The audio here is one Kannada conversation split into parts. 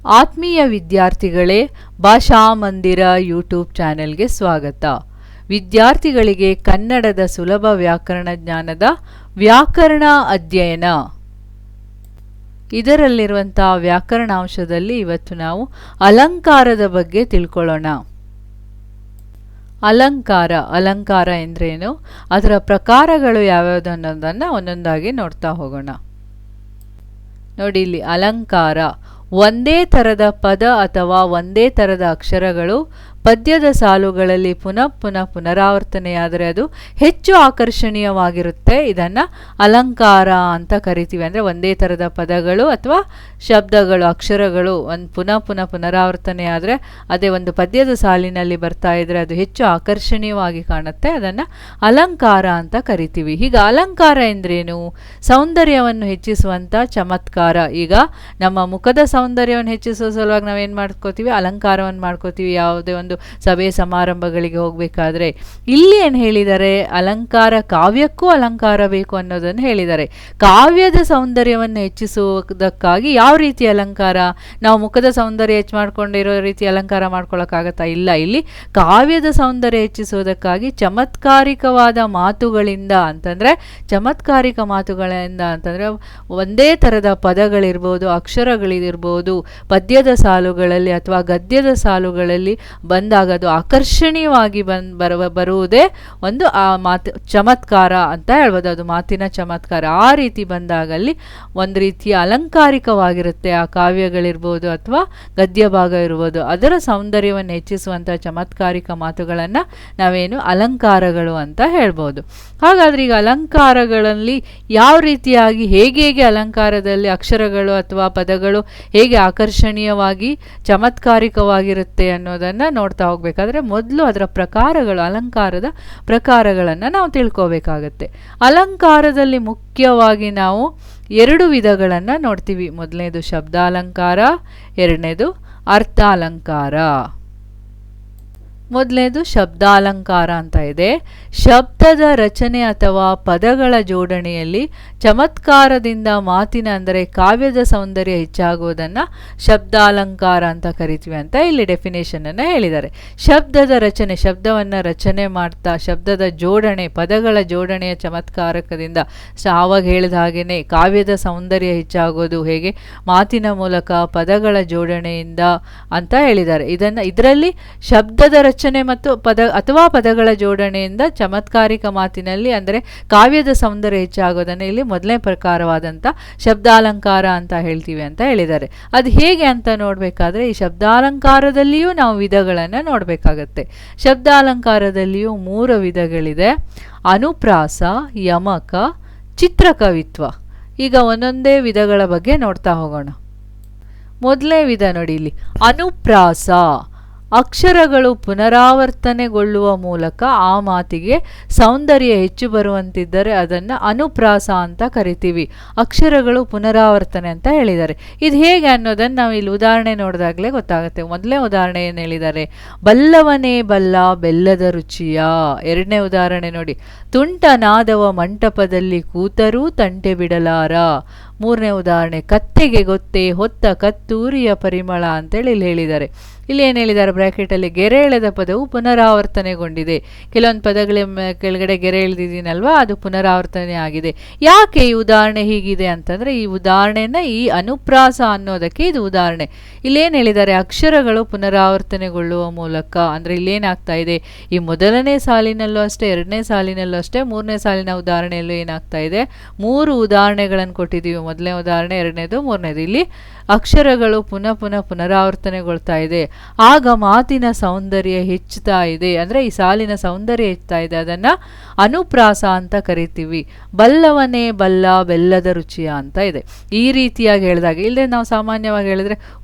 ಆತ್ಮೀಯ ವಿದ್ಯಾರ್ಥಿಗಳೇ, ಭಾಷಾ ಮಂದಿರ ಯೂಟ್ಯೂಬ್ ಚಾನೆಲ್ಗೆ ಸ್ವಾಗತ. ವಿದ್ಯಾರ್ಥಿಗಳಿಗೆ ಕನ್ನಡದ ಸುಲಭ ವ್ಯಾಕರಣ ಜ್ಞಾನದ ವ್ಯಾಕರಣ ಅಧ್ಯಯನ ಇದರಲ್ಲಿರುವಂತಹ ವ್ಯಾಕರಣಾಂಶದಲ್ಲಿ ಇವತ್ತು ನಾವು ಅಲಂಕಾರದ ಬಗ್ಗೆ ತಿಳ್ಕೊಳ್ಳೋಣ. ಅಲಂಕಾರ ಎಂದ್ರೇನು, ಅದರ ಪ್ರಕಾರಗಳು ಯಾವ್ಯಾವುದು ಅನ್ನೋದನ್ನು ಒಂದೊಂದಾಗಿ ನೋಡ್ತಾ ಹೋಗೋಣ. ನೋಡಿ, ಇಲ್ಲಿ ಅಲಂಕಾರ ಒಂದೇ ಥರದ ಪದ ಅಥವಾ ಒಂದೇ ಥರದ ಅಕ್ಷರಗಳು ಪದ್ಯದ ಸಾಲುಗಳಲ್ಲಿ ಪುನರಾವರ್ತನೆಯಾದರೆ ಅದು ಹೆಚ್ಚು ಆಕರ್ಷಣೀಯವಾಗಿರುತ್ತೆ. ಇದನ್ನು ಅಲಂಕಾರ ಅಂತ ಕರಿತೀವಿ. ಅಂದರೆ ಒಂದೇ ಥರದ ಪದಗಳು ಅಥವಾ ಶಬ್ದಗಳು, ಅಕ್ಷರಗಳು ಪುನರಾವರ್ತನೆಯಾದರೆ ಅದೇ ಒಂದು ಪದ್ಯದ ಸಾಲಿನಲ್ಲಿ ಬರ್ತಾ ಇದ್ರೆ ಅದು ಹೆಚ್ಚು ಆಕರ್ಷಣೀಯವಾಗಿ ಕಾಣುತ್ತೆ. ಅದನ್ನು ಅಲಂಕಾರ ಅಂತ ಕರಿತೀವಿ. ಈಗ ಅಲಂಕಾರ ಎಂದ್ರೇನು? ಸೌಂದರ್ಯವನ್ನು ಹೆಚ್ಚಿಸುವಂಥ ಚಮತ್ಕಾರ. ಈಗ ನಮ್ಮ ಮುಖದ ಸೌಂದರ್ಯವನ್ನು ಹೆಚ್ಚಿಸುವ ಸಲುವಾಗಿ ನಾವೇನು ಮಾಡ್ಕೋತೀವಿ? ಅಲಂಕಾರವನ್ನು ಮಾಡ್ಕೋತೀವಿ. ಯಾವುದೇ ಒಂದು ಸಭೆ ಸಮಾರಂಭಗಳಿಗೆ ಹೋಗಬೇಕಾದ್ರೆ ಇಲ್ಲಿ ಏನು ಹೇಳಿದ್ದಾರೆ? ಅಲಂಕಾರ, ಕಾವ್ಯಕ್ಕೂ ಅಲಂಕಾರ ಬೇಕು ಅನ್ನೋದನ್ನು ಹೇಳಿದ್ದಾರೆ. ಕಾವ್ಯದ ಸೌಂದರ್ಯವನ್ನು ಹೆಚ್ಚಿಸುವುದಕ್ಕಾಗಿ ಯಾವ ರೀತಿ ಅಲಂಕಾರ? ನಾವು ಮುಖದ ಸೌಂದರ್ಯ ಹೆಚ್ಚು ಮಾಡ್ಕೊಂಡಿರೋ ರೀತಿ ಅಲಂಕಾರ ಮಾಡ್ಕೊಳ್ಳೋಕ್ಕಾಗತ್ತಾ? ಇಲ್ಲ. ಇಲ್ಲಿ ಕಾವ್ಯದ ಸೌಂದರ್ಯ ಹೆಚ್ಚಿಸುವುದಕ್ಕಾಗಿ ಚಮತ್ಕಾರಿಕವಾದ ಮಾತುಗಳಿಂದ ಅಂತಂದರೆ ಒಂದೇ ಥರದ ಪದಗಳಿರ್ಬೋದು, ಅಕ್ಷರಗಳಿರ್ಬೋದು, ಪದ್ಯದ ಸಾಲುಗಳಲ್ಲಿ ಅಥವಾ ಗದ್ಯದ ಸಾಲುಗಳಲ್ಲಿ ಬಂದಾಗ ಅದು ಆಕರ್ಷಣೀಯವಾಗಿ ಬರುವುದೇ ಒಂದು ಆ ಮಾತು ಚಮತ್ಕಾರ ಅಂತ ಹೇಳ್ಬೋದು. ಅದು ಮಾತಿನ ಚಮತ್ಕಾರ. ಆ ರೀತಿ ಬಂದಾಗಲ್ಲಿ ಒಂದು ರೀತಿಯ ಅಲಂಕಾರಿಕವಾಗಿರುತ್ತೆ ಆ ಕಾವ್ಯಗಳಿರ್ಬೋದು ಅಥವಾ ಗದ್ಯ ಭಾಗ ಇರ್ಬೋದು. ಅದರ ಸೌಂದರ್ಯವನ್ನು ಹೆಚ್ಚಿಸುವಂಥ ಚಮತ್ಕಾರಿಕ ಮಾತುಗಳನ್ನು ನಾವೇನು ಅಲಂಕಾರಗಳು ಅಂತ ಹೇಳ್ಬೋದು. ಹಾಗಾದ್ರೆ ಈಗ ಅಲಂಕಾರಗಳಲ್ಲಿ ಯಾವ ರೀತಿಯಾಗಿ ಹೇಗೆ ಅಲಂಕಾರದಲ್ಲಿ ಅಕ್ಷರಗಳು ಅಥವಾ ಪದಗಳು ಹೇಗೆ ಆಕರ್ಷಣೀಯವಾಗಿ ಚಮತ್ಕಾರಿಕವಾಗಿರುತ್ತೆ ಅನ್ನೋದನ್ನು ನೋಡ್ತಾ ಹೋಗ್ಬೇಕಾದ್ರೆ ಮೊದಲು ಅದರ ಪ್ರಕಾರಗಳು, ಅಲಂಕಾರದ ಪ್ರಕಾರಗಳನ್ನು ನಾವು ತಿಳ್ಕೋಬೇಕಾಗತ್ತೆ. ಅಲಂಕಾರದಲ್ಲಿ ಮುಖ್ಯವಾಗಿ ನಾವು ಎರಡು ವಿಧಗಳನ್ನು ನೋಡ್ತೀವಿ. ಮೊದಲನೇದು ಶಬ್ದಾಲಂಕಾರ, ಎರಡನೇದು ಅರ್ಥಾಲಂಕಾರ. ಮೊದಲನೇದು ಶಬ್ದಾಲಂಕಾರ ಅಂತ ಇದೆ. ಶಬ್ದದ ರಚನೆ ಅಥವಾ ಪದಗಳ ಜೋಡಣೆಯಲ್ಲಿ ಚಮತ್ಕಾರದಿಂದ ಮಾತಿನ ಅಂದರೆ ಕಾವ್ಯದ ಸೌಂದರ್ಯ ಹೆಚ್ಚಾಗುವುದನ್ನು ಶಬ್ದಾಲಂಕಾರ ಅಂತ ಕರಿತೀವಿ ಅಂತ ಇಲ್ಲಿ ಡೆಫಿನೇಷನ್ ಅನ್ನು ಹೇಳಿದ್ದಾರೆ. ಶಬ್ದದ ರಚನೆ, ಶಬ್ದವನ್ನು ರಚನೆ ಮಾಡ್ತಾ ಶಬ್ದದ ಜೋಡಣೆ, ಪದಗಳ ಜೋಡಣೆಯ ಚಮತ್ಕಾರಕದಿಂದ ಆವಾಗ ಹೇಳಿದ ಹಾಗೆಯೇ ಕಾವ್ಯದ ಸೌಂದರ್ಯ ಹೆಚ್ಚಾಗೋದು ಹೇಗೆ? ಮಾತಿನ ಮೂಲಕ ಪದಗಳ ಜೋಡಣೆಯಿಂದ ಅಂತ ಹೇಳಿದ್ದಾರೆ. ಇದರಲ್ಲಿ ಶಬ್ದದ ರಚನೆ ಮತ್ತು ಪದಗಳ ಜೋಡಣೆಯಿಂದ ಚಮತ್ಕಾರಿಕ ಮಾತಿನಲ್ಲಿ ಅಂದರೆ ಕಾವ್ಯದ ಸೌಂದರ್ಯ ಹೆಚ್ಚಾಗೋದನ್ನು ಇಲ್ಲಿ ಮೊದಲನೇ ಪ್ರಕಾರವಾದಂಥ ಶಬ್ದಾಲಂಕಾರ ಅಂತ ಹೇಳ್ತೀವಿ ಅಂತ ಹೇಳಿದ್ದಾರೆ. ಅದು ಹೇಗೆ ಅಂತ ನೋಡಬೇಕಾದ್ರೆ ಈ ಶಬ್ದಾಲಂಕಾರದಲ್ಲಿಯೂ ನಾವು ವಿಧಗಳನ್ನು ನೋಡಬೇಕಾಗತ್ತೆ. ಶಬ್ದಾಲಂಕಾರದಲ್ಲಿಯೂ 3 ವಿಧಗಳಿದೆ: ಅನುಪ್ರಾಸ, ಯಮಕ, ಚಿತ್ರಕವಿತ್ವ. ಈಗ ಒಂದೊಂದೇ ವಿಧಗಳ ಬಗ್ಗೆ ನೋಡ್ತಾ ಹೋಗೋಣ. ಮೊದಲನೇ ವಿಧ ನೋಡಿ, ಇಲ್ಲಿ ಅನುಪ್ರಾಸ. ಅಕ್ಷರಗಳು ಪುನರಾವರ್ತನೆಗೊಳ್ಳುವ ಮೂಲಕ ಆ ಮಾತಿಗೆ ಸೌಂದರ್ಯ ಹೆಚ್ಚು ಬರುವಂತಿದ್ದರೆ ಅದನ್ನು ಅನುಪ್ರಾಸ ಅಂತ ಕರಿತೀವಿ. ಅಕ್ಷರಗಳು ಪುನರಾವರ್ತನೆ ಅಂತ ಹೇಳಿದ್ದಾರೆ. ಇದು ಹೇಗೆ ಅನ್ನೋದನ್ನು ನಾವು ಇಲ್ಲಿ ಉದಾಹರಣೆ ನೋಡಿದಾಗಲೇ ಗೊತ್ತಾಗುತ್ತೆ. ಮೊದಲನೇ ಉದಾಹರಣೆ ಏನು ಹೇಳಿದ್ದಾರೆ? ಬಲ್ಲವನೇ ಬಲ್ಲ ಬೆಲ್ಲದ ರುಚಿಯ. ಎರಡನೇ ಉದಾಹರಣೆ ನೋಡಿ, ತುಂಟನಾದವ ಮಂಟಪದಲ್ಲಿ ಕೂತರೂ ತಂಟೆ ಬಿಡಲಾರ. ಮೂರನೇ ಉದಾಹರಣೆ, ಕತ್ತೆಗೆ ಗೊತ್ತೇ ಹೊತ್ತ ಕತ್ತೂರಿಯ ಪರಿಮಳ ಅಂತೇಳಿ ಇಲ್ಲಿ ಹೇಳಿದ್ದಾರೆ. ಇಲ್ಲಿ ಏನು ಹೇಳಿದ್ದಾರೆ? ಬ್ರ್ಯಾಕೆಟಲ್ಲಿ ಗೆರೆ ಎಳೆದ ಪದವು ಪುನರಾವರ್ತನೆಗೊಂಡಿದೆ. ಕೆಲವೊಂದು ಪದಗಳ ಕೆಳಗಡೆ ಗೆರೆ ಎಳೆದಿದ್ದೀನಲ್ವಾ, ಅದು ಪುನರಾವರ್ತನೆ ಆಗಿದೆ. ಯಾಕೆ ಈ ಉದಾಹರಣೆ ಹೀಗಿದೆ ಅಂತಂದರೆ ಈ ಉದಾಹರಣೆನ ಈ ಅನುಪ್ರಾಸ ಅನ್ನೋದಕ್ಕೆ ಇದು ಉದಾಹರಣೆ. ಇಲ್ಲೇನು ಹೇಳಿದ್ದಾರೆ? ಅಕ್ಷರಗಳು ಪುನರಾವರ್ತನೆಗೊಳ್ಳುವ ಮೂಲಕ ಅಂದರೆ ಇಲ್ಲೇನಾಗ್ತಾ ಇದೆ? ಈ ಮೊದಲನೇ ಸಾಲಿನಲ್ಲೂ ಅಷ್ಟೇ, ಎರಡನೇ ಸಾಲಿನಲ್ಲೂ ಅಷ್ಟೇ, ಮೂರನೇ ಸಾಲಿನ ಉದಾಹರಣೆಯಲ್ಲೂ ಏನಾಗ್ತಾ ಇದೆ? 3 ಉದಾಹರಣೆಗಳನ್ನು ಕೊಟ್ಟಿದ್ದೀವಿ. ಮೊದಲನೇ ಉದಾಹರಣೆ, ಎರಡನೇದು, ಮೂರನೇದು. ಇಲ್ಲಿ ಅಕ್ಷರಗಳು ಪುನರಾವರ್ತನೆಗೊಳ್ತಾ ಇದೆ. ಆಗ ಮಾತಿನ ಸೌಂದರ್ಯ ಹೆಚ್ಚುತ್ತಾ ಇದೆ. ಅಂದರೆ ಈ ಸಾಲಿನ ಸೌಂದರ್ಯ ಹೆಚ್ಚುತ್ತಾ ಇದೆ. ಅದನ್ನು ಅನುಪ್ರಾಸ ಅಂತ ಕರಿತೀವಿ. ಬಲ್ಲವನೇ ಬಲ್ಲ ಬೆಲ್ಲದ ರುಚಿಯ ಅಂತ ಇದೆ. ಈ ರೀತಿಯಾಗಿ ಹೇಳಿದಾಗ, ಇಲ್ಲದೆ ನಾವು ಸಾಮಾನ್ಯವಾಗಿ ಹೇಳಿದ್ರೆ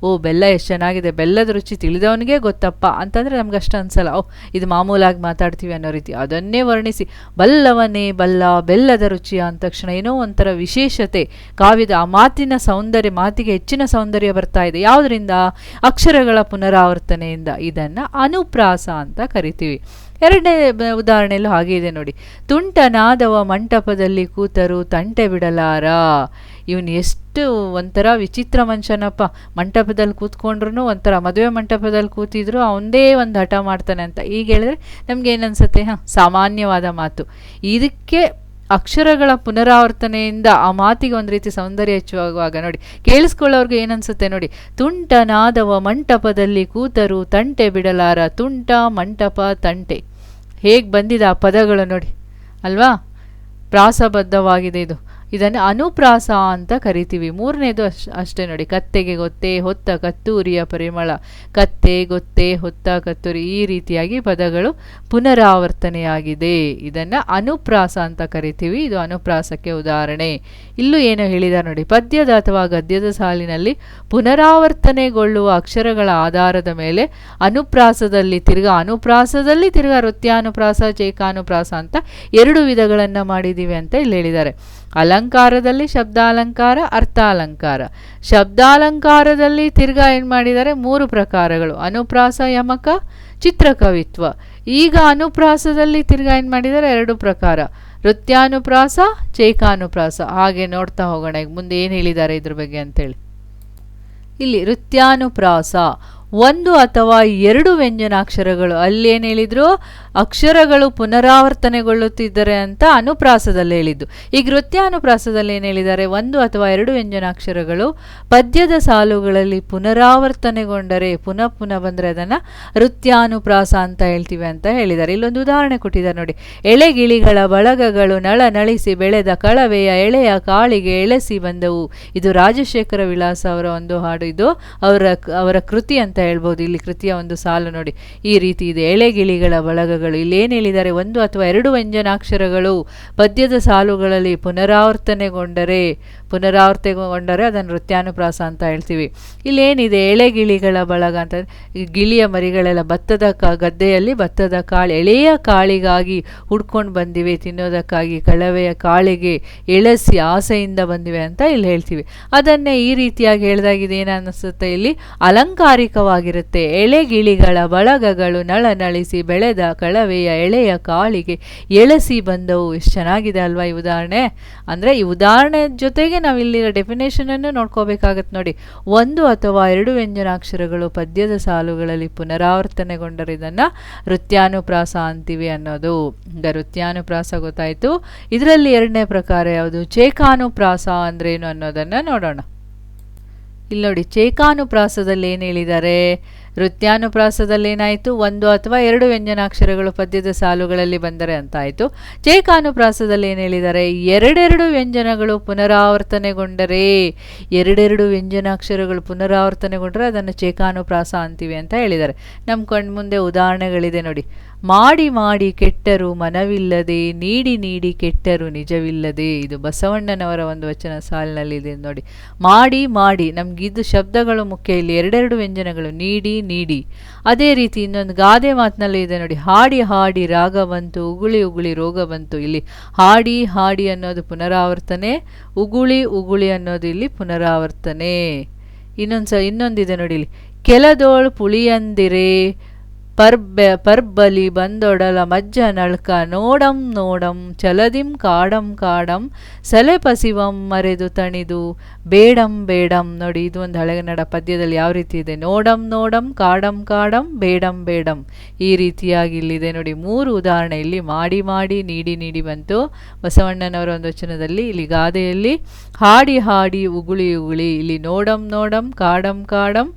ಬೆಲ್ಲ ಎಷ್ಟು ಚೆನ್ನಾಗಿದೆ, ಬೆಲ್ಲದ ರುಚಿ ತಿಳಿದವನಿಗೆ ಗೊತ್ತಪ್ಪ ಅಂತಂದರೆ ನಮ್ಗೆ ಅಷ್ಟು ಅನ್ಸಲ್ಲ. ಇದು ಮಾಮೂಲಾಗಿ ಮಾತಾಡ್ತೀವಿ ಅನ್ನೋ ರೀತಿ. ಅದನ್ನೇ ವರ್ಣಿಸಿ ಬಲ್ಲವನೇ ಬಲ್ಲ ಬೆಲ್ಲದ ರುಚಿಯ ಅಂದ ತಕ್ಷಣ ಏನೋ ಒಂಥರ ವಿಶೇಷತೆ ಕಾವ್ಯದ ಆ ಮಾತಿನ ಸೌಂದರ್ಯ, ಮಾತಿಗೆ ಹೆಚ್ಚಿನ ಸೌಂದರ್ಯ ಬರ್ತಾ ಇದೆ. ಯಾವುದರಿಂದ? ಅಕ್ಷರಗಳ ಪುನರಾವರ್ತನೆಯಿಂದ. ಇದನ್ನು ಅನುಪ್ರಾಸ ಅಂತ ಕರಿತೀವಿ. ಎರಡನೇ ಉದಾಹರಣೆಯಲ್ಲೂ ಹಾಗೆ ಇದೆ ನೋಡಿ. ತುಂಟನಾದವ ಮಂಟಪದಲ್ಲಿ ಕೂತರು ತಂಟೆ ಬಿಡಲಾರ. ಇವನು ಎಷ್ಟು ಒಂಥರ ವಿಚಿತ್ರ ಮನುಷ್ಯನಪ್ಪ, ಮಂಟಪದಲ್ಲಿ ಕೂತ್ಕೊಂಡ್ರು ಒಂಥರ ಮದುವೆ ಮಂಟಪದಲ್ಲಿ ಕೂತಿದ್ರು ಅವನದೇ ಒಂದು ಹಠ ಮಾಡ್ತಾನೆ ಅಂತ. ಈಗ ಹೇಳಿದ್ರೆ ನಮ್ಗೆ ಏನನ್ಸುತ್ತೆ, ಸಾಮಾನ್ಯವಾದ ಮಾತು. ಇದಕ್ಕೆ ಅಕ್ಷರಗಳ ಪುನರಾವರ್ತನೆಯಿಂದ ಆ ಮಾತಿಗೆ ಒಂದು ರೀತಿ ಸೌಂದರ್ಯ ಹೆಚ್ಚುವಾಗ ನೋಡಿ, ಕೇಳಿಸ್ಕೊಳ್ಳೋರ್ಗೆ ಏನನ್ಸುತ್ತೆ ನೋಡಿ. ತುಂಟನಾದವ ಮಂಟಪದಲ್ಲಿ ಕೂತರು ತಂಟೆ ಬಿಡಲಾರ. ತುಂಟ, ಮಂಟಪ, ತಂಟೆ ಹೇಗೆ ಬಂದಿದೆ ಆ ಪದಗಳು ನೋಡಿ ಅಲ್ವಾ, ಪ್ರಾಸಬದ್ಧವಾಗಿದೆ ಇದು. ಇದನ್ನು ಅನುಪ್ರಾಸ ಅಂತ ಕರಿತೀವಿ. ಮೂರನೇದು ಅಷ್ಟೇ ನೋಡಿ, ಕತ್ತೆಗೆ ಗೊತ್ತೆ ಹೊತ್ತ ಕತ್ತೂರಿಯ ಪರಿಮಳ. ಕತ್ತೆ, ಗೊತ್ತೆ, ಹೊತ್ತ ಕತ್ತೂರಿ, ಈ ರೀತಿಯಾಗಿ ಪದಗಳು ಪುನರಾವರ್ತನೆಯಾಗಿದೆ. ಇದನ್ನು ಅನುಪ್ರಾಸ ಅಂತ ಕರಿತೀವಿ. ಇದು ಅನುಪ್ರಾಸಕ್ಕೆ ಉದಾಹರಣೆ. ಇಲ್ಲೂ ಏನು ಹೇಳಿದ್ದಾರೆ ನೋಡಿ, ಪದ್ಯದ ಅಥವಾ ಗದ್ಯದ ಸಾಲಿನಲ್ಲಿ ಪುನರಾವರ್ತನೆಗೊಳ್ಳುವ ಅಕ್ಷರಗಳ ಆಧಾರದ ಮೇಲೆ ಅನುಪ್ರಾಸದಲ್ಲಿ ತಿರ್ಗಾ ವೃತ್ಯಾನುಪ್ರಾಸ, ಚೈಕಾನುಪ್ರಾಸ ಅಂತ ಎರಡು ವಿಧಗಳನ್ನು ಮಾಡಿದ್ದೀವಿ ಅಂತ ಇಲ್ಲಿ ಹೇಳಿದ್ದಾರೆ. ಅಲಂಕಾರದಲ್ಲಿ ಶಬ್ದಾಲಂಕಾರ, ಅರ್ಥಾಲಂಕಾರ. ಶಬ್ದಾಲಂಕಾರದಲ್ಲಿ ತಿರ್ಗಾ ಏನು ಮಾಡಿದ್ದಾರೆ, 3 ಪ್ರಕಾರಗಳು: ಅನುಪ್ರಾಸ, ಯಮಕ, ಚಿತ್ರಕವಿತ್ವ. ಈಗ ಅನುಪ್ರಾಸದಲ್ಲಿ ತಿರ್ಗಾ ಏನು ಮಾಡಿದ್ದಾರೆ, 2 ಪ್ರಕಾರ: ವೃತ್ಯಾನುಪ್ರಾಸ, ಚೈಕಾನುಪ್ರಾಸ. ಹಾಗೆ ನೋಡ್ತಾ ಹೋಗೋಣ ಈಗ ಮುಂದೆ ಏನು ಹೇಳಿದ್ದಾರೆ ಇದ್ರ ಬಗ್ಗೆ ಅಂತೇಳಿ. ಇಲ್ಲಿ ವೃತ್ಯಾನುಪ್ರಾಸ 1 ಅಥವಾ 2 ವ್ಯಂಜನಾಕ್ಷರಗಳು, ಅಲ್ಲೇನು ಹೇಳಿದ್ರು, ಅಕ್ಷರಗಳು ಪುನರಾವರ್ತನೆಗೊಳ್ಳುತ್ತಿದ್ದಾರೆ ಅಂತ ಅನುಪ್ರಾಸದಲ್ಲಿ ಹೇಳಿದ್ದು. ಈಗ ವೃತ್ಯಾನುಪ್ರಾಸದಲ್ಲಿ ಏನು ಹೇಳಿದ್ದಾರೆ, 1 ಅಥವಾ 2 ವ್ಯಂಜನಾಕ್ಷರಗಳು ಪದ್ಯದ ಸಾಲುಗಳಲ್ಲಿ ಪುನರಾವರ್ತನೆಗೊಂಡರೆ, ಪುನಃ ಬಂದರೆ ಅದನ್ನು ವೃತ್ಯಾನುಪ್ರಾಸ ಅಂತ ಹೇಳ್ತೀವಿ ಅಂತ ಹೇಳಿದ್ದಾರೆ. ಇಲ್ಲೊಂದು ಉದಾಹರಣೆ ಕೊಟ್ಟಿದ್ದಾರೆ ನೋಡಿ. ಎಳೆಗಿಳಿಗಳ ಬಳಗಗಳು ನಳ ನಳಿಸಿ ಬೆಳೆದ ಕಳವೆಯ ಎಳೆಯ ಕಾಳಿಗೆ ಎಳೆಸಿ ಬಂದವು. ಇದು ರಾಜಶೇಖರ ವಿಲಾಸ ಅವರ ಒಂದು ಹಾಡು. ಇದು ಅವರ ಕೃತಿ ಅಂತ ಹೇಳ್ಬೋದು. ಇಲ್ಲಿ ಕೃತಿಯ ಒಂದು ಸಾಲು ನೋಡಿ, ಈ ರೀತಿ ಇದೆ: ಎಳೆಗಿಳಿಗಳ ಬಳಗಗಳು. ಇಲ್ಲಿ ಏನು ಹೇಳಿದ್ದಾರೆ, 1 ಅಥವಾ 2 ವ್ಯಂಜನಾಕ್ಷರಗಳು ಪದ್ಯದ ಸಾಲುಗಳಲ್ಲಿ ಪುನರಾವರ್ತನೆಗೊಂಡರೆ ಅದನ್ನು ವೃತ್ಯಾನುಪ್ರಾಸ ಅಂತ ಹೇಳ್ತೀವಿ. ಇಲ್ಲಿ ಏನಿದೆ, ಎಳೆಗಿಳಿಗಳ ಬಳಗ ಅಂತ, ಗಿಳಿಯ ಮರಿಗಳೆಲ್ಲ ಭತ್ತದ ಗದ್ದೆಯಲ್ಲಿ ಭತ್ತದ ಕಾಳು, ಎಳೆಯ ಕಾಳಿಗಾಗಿ ಹುಡ್ಕೊಂಡು ಬಂದಿವೆ ತಿನ್ನೋದಕ್ಕಾಗಿ, ಕಳವೆಯ ಕಾಳಿಗೆ ಎಳಸಿ ಆಸೆಯಿಂದ ಬಂದಿವೆ ಅಂತ ಇಲ್ಲಿ ಹೇಳ್ತೀವಿ. ಅದನ್ನೇ ಈ ರೀತಿಯಾಗಿ ಹೇಳಿದಾಗಿದೆ ಏನನ್ನಿಸುತ್ತೆ, ಇಲ್ಲಿ ಅಲಂಕಾರಿಕವಾಗಿರುತ್ತೆ. ಎಳೆಗಿಳಿಗಳ ಬಳಗಗಳು ನಳ ನಳಿಸಿ ಬೆಳೆದ ಕಳವೆಯ ಎಳೆಯ ಕಾಳಿಗೆ ಎಳಸಿ ಬಂದವು. ಎಷ್ಟು ಚೆನ್ನಾಗಿದೆ ಅಲ್ವಾ ಈ ಉದಾಹರಣೆ. ಅಂದರೆ ಈ ಉದಾಹರಣೆ ಜೊತೆಗೆ ನಾವು ಇಲ್ಲಿ ಡೆಫಿನೇಷನ್ ಅನ್ನು ನೋಡ್ಕೋಬೇಕಾಗತ್ತೆ ನೋಡಿ. 1 ಅಥವಾ 2 ವ್ಯಂಜನಾಕ್ಷರಗಳು ಪದ್ಯದ ಸಾಲುಗಳಲ್ಲಿ ಪುನರಾವರ್ತನೆಗೊಂಡರೆ ಇದನ್ನು ವೃತ್ಯಾನುಪ್ರಾಸ ಅಂತೀವಿ ಅನ್ನೋದು. ಈಗ ವೃತ್ಯಾನುಪ್ರಾಸ ಗೊತ್ತಾಯಿತು. ಇದರಲ್ಲಿ 2ನೇ ಪ್ರಕಾರ ಯಾವುದು, ಚೇಕಾನುಪ್ರಾಸ ಅಂದ್ರೇನು ಅನ್ನೋದನ್ನು ನೋಡೋಣ. ಇಲ್ಲಿ ನೋಡಿ, ಚೇಕಾನುಪ್ರಾಸದಲ್ಲಿ ಏನು ಹೇಳಿದ್ದಾರೆ, ವೃತ್ಯಾನುಪ್ರಾಸದಲ್ಲಿ ಏನಾಯಿತು, 1 ಅಥವಾ 2 ವ್ಯಂಜನಾಕ್ಷರಗಳು ಪದ್ಯದ ಸಾಲುಗಳಲ್ಲಿ ಬಂದರೆ ಅಂತ ಆಯಿತು. ಚೇಕಾನುಪ್ರಾಸದಲ್ಲಿ ಏನು ಹೇಳಿದ್ದಾರೆ, 2 ವ್ಯಂಜನಗಳು ಪುನರಾವರ್ತನೆಗೊಂಡರೆ, 2 ವ್ಯಂಜನಾಕ್ಷರಗಳು ಪುನರಾವರ್ತನೆಗೊಂಡರೆ ಅದನ್ನು ಚೇಕಾನುಪ್ರಾಸ ಅಂತೀವಿ ಅಂತ ಹೇಳಿದ್ದಾರೆ. ನಮ್ಮ ಕಣ್ಣು ಮುಂದೆ ಉದಾಹರಣೆಗಳಿದೆ ನೋಡಿ. ಮಾಡಿ ಮಾಡಿ ಕೆಟ್ಟರು ಮನವಿಲ್ಲದೆ, ನೀಡಿ ನೀಡಿ ಕೆಟ್ಟರು ನಿಜವಿಲ್ಲದೆ. ಇದು ಬಸವಣ್ಣನವರ ಒಂದು ವಚನ ಸಾಲಿನಲ್ಲಿದೆ ನೋಡಿ. ಮಾಡಿ ಮಾಡಿ, ನಮಗಿದು ಶಬ್ದಗಳು ಮುಖ್ಯ. ಇಲ್ಲಿ 2 ವ್ಯಂಜನಗಳು, ನೀಡಿ ನೀಡಿ. ಅದೇ ರೀತಿ ಇನ್ನೊಂದು ಗಾದೆ ಮಾತಿನಲ್ಲಿ ಇದೆ ನೋಡಿ, ಹಾಡಿ ಹಾಡಿ ರಾಗ ಬಂತು, ಉಗುಳಿ ಉಗುಳಿ ರೋಗ ಬಂತು. ಇಲ್ಲಿ ಹಾಡಿ ಹಾಡಿ ಅನ್ನೋದು ಪುನರಾವರ್ತನೆ, ಉಗುಳಿ ಉಗುಳಿ ಅನ್ನೋದು ಇಲ್ಲಿ ಪುನರಾವರ್ತನೆ. ಇನ್ನೊಂದಿದೆ ನೋಡಿ, ಇಲ್ಲಿ ಕೆಲದೋಳು ಪುಳಿಯಂದಿರೆ ಪರ್ಬಲಿ ಬಂದೊಡಲ ಮಜ್ಜ ನಳ್ಕ ನೋಡಂ ನೋಡಂ ಚಲದಿಂ ಕಾಡಂ ಕಾಡಂ ಸಲೆ ಪಸಿವಂ ಮರೆದು ತಣಿದು ಬೇಡಂ ಬೇಡಂ. ನೋಡಿ, ಇದು ಒಂದು ಹಳೆಗನ್ನಡ ಪದ್ಯದಲ್ಲಿ ಯಾವ ರೀತಿ ಇದೆ, ನೋಡಂ ನೋಡಂ ಕಾಡಂ ಕಾಡಂ ಬೇಡಂ ಬೇಡಂ. ಈ ರೀತಿಯಾಗಿ ಇಲ್ಲಿದೆ ನೋಡಿ 3 ಉದಾಹರಣೆ. ಇಲ್ಲಿ ಮಾಡಿ ಮಾಡಿ, ನೀಡಿ ನೀಡಿ ಬಂತು ಬಸವಣ್ಣನವರ ಒಂದು ವಚನದಲ್ಲಿ. ಇಲ್ಲಿ ಗಾದೆಯಲ್ಲಿ ಹಾಡಿ ಹಾಡಿ, ಉಗುಳಿ ಉಗುಳಿ. ಇಲ್ಲಿ ನೋಡಂ ನೋಡಂ ಕಾಡಂ ಕಾಡಂ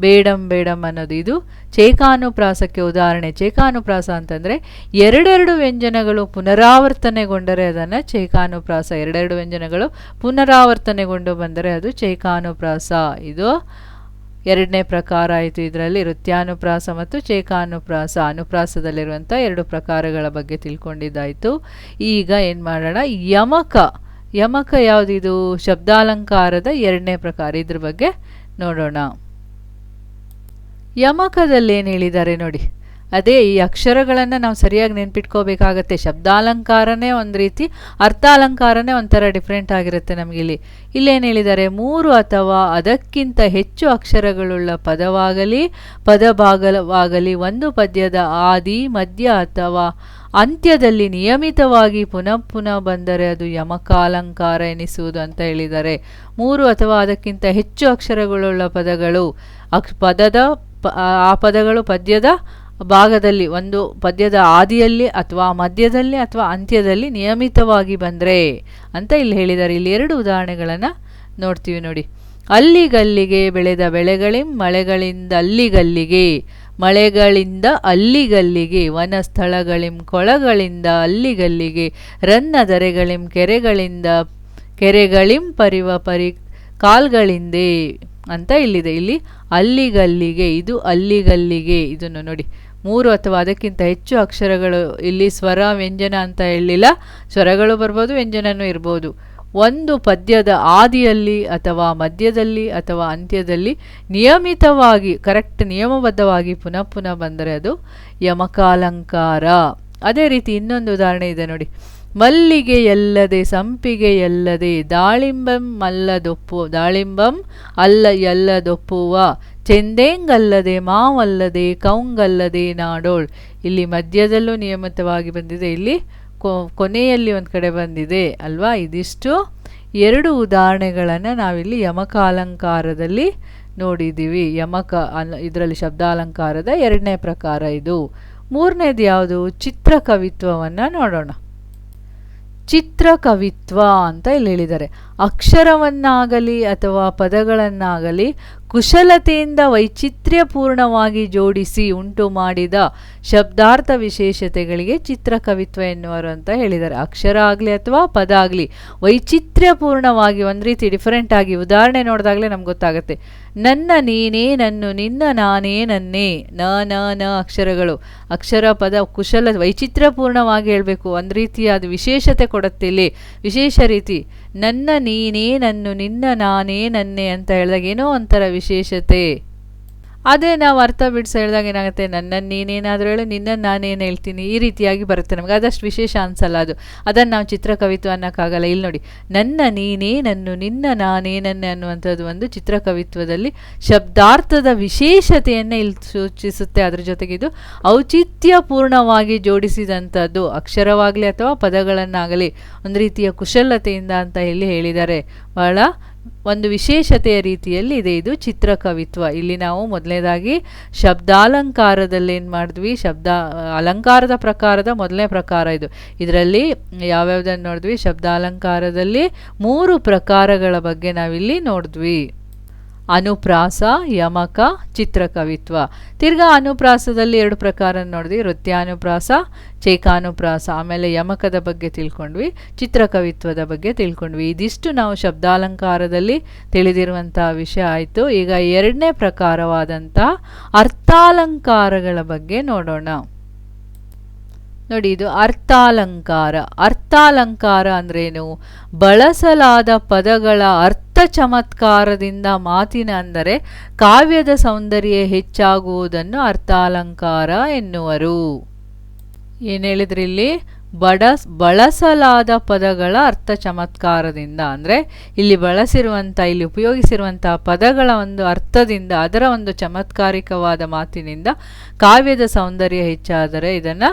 ಬೇಡಂ ಬೇಡಂ ಅನ್ನೋದು ಇದು ಚೇಕಾನುಪ್ರಾಸಕ್ಕೆ ಉದಾಹರಣೆ. ಚೇಕಾನುಪ್ರಾಸ ಅಂತಂದರೆ 2 ವ್ಯಂಜನಗಳು ಪುನರಾವರ್ತನೆಗೊಂಡರೆ ಅದನ್ನು ಚೇಕಾನುಪ್ರಾಸ. 2 ವ್ಯಂಜನಗಳು ಪುನರಾವರ್ತನೆಗೊಂಡು ಬಂದರೆ ಅದು ಚೇಕಾನುಪ್ರಾಸ. ಇದು 2ನೇ ಪ್ರಕಾರ ಆಯಿತು. ಇದರಲ್ಲಿ ವೃತ್ಯಾನುಪ್ರಾಸ ಮತ್ತು ಚೇಕಾನುಪ್ರಾಸ, ಅನುಪ್ರಾಸದಲ್ಲಿರುವಂಥ 2 ಪ್ರಕಾರಗಳ ಬಗ್ಗೆ ತಿಳ್ಕೊಂಡಿದ್ದಾಯಿತು. ಈಗ ಏನು ಮಾಡೋಣ, ಯಮಕ ಯಾವುದಿದು, ಶಬ್ದಾಲಂಕಾರದ 2ನೇ ಪ್ರಕಾರ. ಇದ್ರ ಬಗ್ಗೆ ನೋಡೋಣ. ಯಮಕದಲ್ಲಿ ಏನು ಹೇಳಿದ್ದಾರೆ ನೋಡಿ, ಅದೇ ಈ ಅಕ್ಷರಗಳನ್ನು ನಾವು ಸರಿಯಾಗಿ ನೆನ್ಪಿಟ್ಕೋಬೇಕಾಗತ್ತೆ. ಶಬ್ದಾಲಂಕಾರನೇ ಒಂದು ರೀತಿ, ಅರ್ಥಾಲಂಕಾರನೇ ಒಂಥರ ಡಿಫ್ರೆಂಟ್ ಆಗಿರುತ್ತೆ ನಮಗಿಲ್ಲಿ. ಇಲ್ಲೇನು ಹೇಳಿದ್ದಾರೆ, 3 ಅಥವಾ ಅದಕ್ಕಿಂತ ಹೆಚ್ಚು ಅಕ್ಷರಗಳುಳ್ಳ ಪದವಾಗಲಿ ಪದಭಾಗವಾಗಲಿ ಒಂದು ಪದ್ಯದ ಆದಿ ಮಧ್ಯ ಅಥವಾ ಅಂತ್ಯದಲ್ಲಿ ನಿಯಮಿತವಾಗಿ ಪುನಃ ಬಂದರೆ ಅದು ಯಮಕಾಲಂಕಾರ ಎನಿಸುವುದು ಅಂತ ಹೇಳಿದ್ದಾರೆ. 3 ಅಥವಾ ಅದಕ್ಕಿಂತ ಹೆಚ್ಚು ಅಕ್ಷರಗಳುಳ್ಳ ಪದಗಳು ಆ ಪದಗಳು ಪದ್ಯದ ಭಾಗದಲ್ಲಿ, ಒಂದು ಪದ್ಯದ ಆದಿಯಲ್ಲಿ ಅಥವಾ ಮಧ್ಯದಲ್ಲಿ ಅಥವಾ ಅಂತ್ಯದಲ್ಲಿ ನಿಯಮಿತವಾಗಿ ಬಂದರೆ ಅಂತ ಇಲ್ಲಿ ಹೇಳಿದ್ದಾರೆ. ಇಲ್ಲಿ 2 ಉದಾಹರಣೆಗಳನ್ನು ನೋಡ್ತೀವಿ ನೋಡಿ. ಅಲ್ಲಿಗಲ್ಲಿಗೆ ಬೆಳೆದ ಬೆಳೆಗಳಿಂ ಮಳೆಗಳಿಂದ ಅಲ್ಲಿಗಲ್ಲಿಗೆ, ಮಳೆಗಳಿಂದ ಅಲ್ಲಿಗಲ್ಲಿಗೆ, ವನಸ್ಥಳಗಳಿಂ ಕೊಳಗಳಿಂದ ಅಲ್ಲಿಗಲ್ಲಿಗೆ, ರನ್ನದರೆಗಳಿಂ ಕೆರೆಗಳಿಂದ ಕೆರೆಗಳಿಂ ಪರಿ ಕಾಲ್ಗಳಿಂದೆ ಅಂತ ಇಲ್ಲಿದೆ. ಇಲ್ಲಿ ಅಲ್ಲಿಗಲ್ಲಿಗೆ, ಇದು ಅಲ್ಲಿಗಲ್ಲಿಗೆ, ಇದನ್ನು ನೋಡಿ 3 ಅಥವಾ ಅದಕ್ಕಿಂತ ಹೆಚ್ಚು ಅಕ್ಷರಗಳು. ಇಲ್ಲಿ ಸ್ವರ ವ್ಯಂಜನ ಅಂತ ಹೇಳಿಲ್ಲ, ಸ್ವರಗಳು ಬರ್ಬೋದು, ವ್ಯಂಜನನೂ ಇರ್ಬೋದು. ಒಂದು ಪದ್ಯದ ಆದಿಯಲ್ಲಿ ಅಥವಾ ಮಧ್ಯದಲ್ಲಿ ಅಥವಾ ಅಂತ್ಯದಲ್ಲಿ ನಿಯಮಿತವಾಗಿ ಕರೆಕ್ಟ್ ನಿಯಮಬದ್ಧವಾಗಿ ಪುನಃ ಬಂದರೆ ಅದು ಯಮಕಾಲಂಕಾರ. ಅದೇ ರೀತಿ ಇನ್ನೊಂದು ಉದಾಹರಣೆ ಇದೆ ನೋಡಿ. ಮಲ್ಲಿಗೆಯಲ್ಲದೆ ಸಂಪಿಗೆಯಲ್ಲದೆ ದಾಳಿಂಬಂ ಎಲ್ಲದೊಪ್ಪುವ ಚೆಂದೇಂಗಲ್ಲದೆ ಮಾವಲ್ಲದೆ ಕೌಂಗಲ್ಲದೆ ನಾಡೋಳ್. ಇಲ್ಲಿ ಮಧ್ಯದಲ್ಲೂ ನಿಯಮಿತವಾಗಿ ಬಂದಿದೆ, ಇಲ್ಲಿ ಕೊನೆಯಲ್ಲಿ ಒಂದು ಕಡೆ ಬಂದಿದೆ ಅಲ್ವಾ. ಇದಿಷ್ಟು 2 ಉದಾಹರಣೆಗಳನ್ನು ನಾವಿಲ್ಲಿ ಯಮಕಾಲಂಕಾರದಲ್ಲಿ ನೋಡಿದ್ದೀವಿ. ಇದರಲ್ಲಿ ಶಬ್ದಾಲಂಕಾರದ 2ನೇ ಪ್ರಕಾರ ಇದು. 3ನೇದು ಯಾವುದು? ಚಿತ್ರಕವಿತ್ವವನ್ನು ನೋಡೋಣ. ಚಿತ್ರಕವಿತ್ವ ಅಂತ ಇಲ್ಲಿ ಹೇಳಿದ್ದಾರೆ. ಅಕ್ಷರವನ್ನಾಗಲಿ ಅಥವಾ ಪದಗಳನ್ನಾಗಲಿ ಕುಶಲತೆಯಿಂದ ವೈಚಿತ್ರ್ಯಪೂರ್ಣವಾಗಿ ಜೋಡಿಸಿ ಉಂಟು ಮಾಡಿದ ಶಬ್ದಾರ್ಥ ವಿಶೇಷತೆಗಳಿಗೆ ಚಿತ್ರಕವಿತ್ವ ಎನ್ನುವರು ಅಂತ ಹೇಳಿದ್ದಾರೆ. ಅಕ್ಷರ ಆಗಲಿ ಅಥವಾ ಪದ ಆಗಲಿ ವೈಚಿತ್ರ್ಯಪೂರ್ಣವಾಗಿ ಒಂದು ರೀತಿ ಡಿಫರೆಂಟ್ ಆಗಿ, ಉದಾಹರಣೆ ನೋಡಿದಾಗಲೇ ನಮ್ಗೆ ಗೊತ್ತಾಗುತ್ತೆ. ನನ್ನ ನೀನೇ, ನನ್ನು ನಿನ್ನ ನಾನೇ ನನ್ನೇ, ನ ಅಕ್ಷರಗಳು, ಅಕ್ಷರ ಪದ ಕುಶಲ ವೈಚಿತ್ರ್ಯಪೂರ್ಣವಾಗಿ ಹೇಳಬೇಕು. ಒಂದು ರೀತಿ ಅದು ವಿಶೇಷತೆ ಕೊಡುತ್ತೆ. ಇಲ್ಲಿ ವಿಶೇಷ ರೀತಿ ನನ್ನ ನೀನೇ, ನನ್ನು ನಿನ್ನ ನಾನೇ ನನ್ನೇ ಅಂತ ಹೇಳಿದಾಗ ಏನೋ ಒಂಥರ ವಿಶೇಷತೆ. ಅದೇ ನಾವು ಅರ್ಥ ಬಿಡಿಸಿ ಹೇಳಿದಾಗ ಏನಾಗುತ್ತೆ, ನನ್ನನ್ನು ನೀನೇನಾದರೂ ಹೇಳು, ನಿನ್ನನ್ನು ನಾನೇನು ಹೇಳ್ತೀನಿ, ಈ ರೀತಿಯಾಗಿ ಬರುತ್ತೆ ನಮಗೆ. ಅದಷ್ಟು ವಿಶೇಷ ಅನ್ಸಲ್ಲ ಅದು. ಅದನ್ನು ನಾವು ಚಿತ್ರಕವಿತ್ವ ಅನ್ನೋಕ್ಕಾಗಲ್ಲ. ಇಲ್ಲಿ ನೋಡಿ, ನನ್ನ ನೀನೇ, ನನ್ನು ನಿನ್ನ ನಾನೇ ನನ್ನೇ ಅನ್ನುವಂಥದ್ದು ಒಂದು ಚಿತ್ರಕವಿತ್ವದಲ್ಲಿ ಶಬ್ದಾರ್ಥದ ವಿಶೇಷತೆಯನ್ನು ಇಲ್ಲಿ ಸೂಚಿಸುತ್ತೆ. ಅದ್ರ ಜೊತೆಗೆ ಇದು ಔಚಿತ್ಯಪೂರ್ಣವಾಗಿ ಜೋಡಿಸಿದಂಥದ್ದು, ಅಕ್ಷರವಾಗಲಿ ಅಥವಾ ಪದಗಳನ್ನಾಗಲಿ ಒಂದು ರೀತಿಯ ಕುಶಲತೆಯಿಂದ ಅಂತ ಇಲ್ಲಿ ಹೇಳಿದ್ದಾರೆ. ಬಹಳ ಒಂದು ವಿಶೇಷತೆಯ ರೀತಿಯಲ್ಲಿ ಇದೆ ಇದು ಚಿತ್ರಕವಿತ್ವ. ಇಲ್ಲಿ ನಾವು ಮೊದಲನೇದಾಗಿ ಶಬ್ದಾಲಂಕಾರದಲ್ಲಿ ಏನು ಮಾಡಿದ್ವಿ, ಅಲಂಕಾರದ ಪ್ರಕಾರದ ಮೊದಲನೇ ಪ್ರಕಾರ ಇದು. ಇದರಲ್ಲಿ ಯಾವ್ಯಾವುದನ್ನು ನೋಡಿದ್ವಿ? ಶಬ್ದಾಲಂಕಾರದಲ್ಲಿ 3 ಪ್ರಕಾರಗಳ ಬಗ್ಗೆ ನಾವಿಲ್ಲಿ ನೋಡಿದ್ವಿ. ಅನುಪ್ರಾಸ, ಯಮಕ, ಚಿತ್ರಕವಿತ್ವ. ತಿರ್ಗಾ ಅನುಪ್ರಾಸದಲ್ಲಿ 2 ಪ್ರಕಾರ ನೋಡಿದ್ವಿ, ನೃತ್ಯಾನುಪ್ರಾಸ, ಚೈಕಾನುಪ್ರಾಸ. ಆಮೇಲೆ ಯಮಕದ ಬಗ್ಗೆ ತಿಳ್ಕೊಂಡ್ವಿ, ಚಿತ್ರಕವಿತ್ವದ ಬಗ್ಗೆ ತಿಳ್ಕೊಂಡ್ವಿ. ಇದಿಷ್ಟು ನಾವು ಶಬ್ದಾಲಂಕಾರದಲ್ಲಿ ತಿಳಿದಿರುವಂಥ ವಿಷಯ ಆಯಿತು. ಈಗ 2ನೇ ಪ್ರಕಾರವಾದಂಥ ಅರ್ಥಾಲಂಕಾರಗಳ ಬಗ್ಗೆ ನೋಡೋಣ. ನೋಡಿ, ಇದು ಅರ್ಥಾಲಂಕಾರ. ಅರ್ಥಾಲಂಕಾರ ಅಂದ್ರೇನು? ಬಳಸಲಾದ ಪದಗಳ ಅರ್ಥ ಚಮತ್ಕಾರದಿಂದ ಮಾತಿನ ಅಂದರೆ ಕಾವ್ಯದ ಸೌಂದರ್ಯ ಹೆಚ್ಚಾಗುವುದನ್ನು ಅರ್ಥಾಲಂಕಾರ ಎನ್ನುವರು. ಏನು ಹೇಳಿದ್ರಿ ಇಲ್ಲಿ? ಬಳಸಲಾದ ಪದಗಳ ಅರ್ಥ ಚಮತ್ಕಾರದಿಂದ ಅಂದರೆ ಇಲ್ಲಿ ಇಲ್ಲಿ ಉಪಯೋಗಿಸಿರುವಂಥ ಪದಗಳ ಒಂದು ಅರ್ಥದಿಂದ, ಅದರ ಒಂದು ಚಮತ್ಕಾರಿಕವಾದ ಮಾತಿನಿಂದ ಕಾವ್ಯದ ಸೌಂದರ್ಯ ಹೆಚ್ಚಾದರೆ ಇದನ್ನು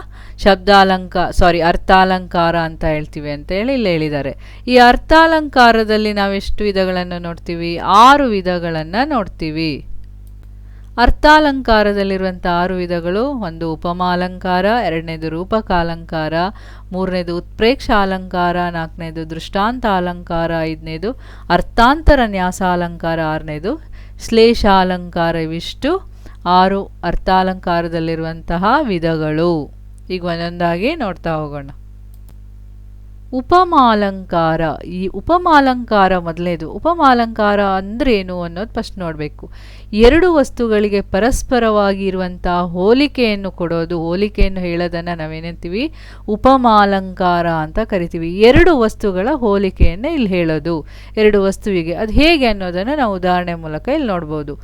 ಅರ್ಥಾಲಂಕಾರ ಅಂತ ಹೇಳ್ತೀವಿ ಅಂತ ಹೇಳಿ ಇಲ್ಲಿ ಹೇಳಿದ್ದಾರೆ. ಈ ಅರ್ಥಾಲಂಕಾರದಲ್ಲಿ ನಾವೆಷ್ಟು ವಿಧಗಳನ್ನು ನೋಡ್ತೀವಿ? 6 ವಿಧಗಳನ್ನು ನೋಡ್ತೀವಿ. ಅರ್ಥಾಲಂಕಾರದಲ್ಲಿರುವಂಥ 6 ವಿಧಗಳು: 1 ಉಪಮಾಲಂಕಾರ, 2ನೇದು ರೂಪಕಾಲಂಕಾರ, 3ನೇದು ಉತ್ಪ್ರೇಕ್ಷ ಅಲಂಕಾರ, 4ನೇದು ದೃಷ್ಟಾಂತ ಅಲಂಕಾರ, 5ನೇದು ಅರ್ಥಾಂತರ ನ್ಯಾಸಾಲಂಕಾರ, 6ನೇದು ಶ್ಲೇಷಾಲಂಕಾರ. ಇವಿಷ್ಟು 6 ಅರ್ಥಾಲಂಕಾರದಲ್ಲಿರುವಂತಹ ವಿಧಗಳು. ಈಗ ಒಂದೊಂದಾಗಿ ನೋಡ್ತಾ ಹೋಗೋಣ. ಉಪಮಾಲಂಕಾರ. ಈ ಉಪಮಾಲಂಕಾರ ಮೊದಲನೇದು. ಉಪಮಾಲಂಕಾರ ಅಂದ್ರೇನು ಅನ್ನೋದು ಫಸ್ಟ್ ನೋಡಬೇಕು. ಎರಡು ವಸ್ತುಗಳಿಗೆ ಪರಸ್ಪರವಾಗಿ ಇರುವಂತಹ ಹೋಲಿಕೆಯನ್ನು ಕೊಡೋದು, ಹೋಲಿಕೆಯನ್ನು ಹೇಳೋದನ್ನು ನಾವೇನಂತೀವಿ, ಉಪಮಾಲಂಕಾರ ಅಂತ ಕರಿತೀವಿ. ಎರಡು ವಸ್ತುಗಳ ಹೋಲಿಕೆಯನ್ನು ಇಲ್ಲಿ ಹೇಳೋದು, ಎರಡು ವಸ್ತುವಿಗೆ. ಅದು ಹೇಗೆ ಅನ್ನೋದನ್ನು ನಾವು ಉದಾಹರಣೆ ಮೂಲಕ ಇಲ್ಲಿ ನೋಡ್ಬೋದು.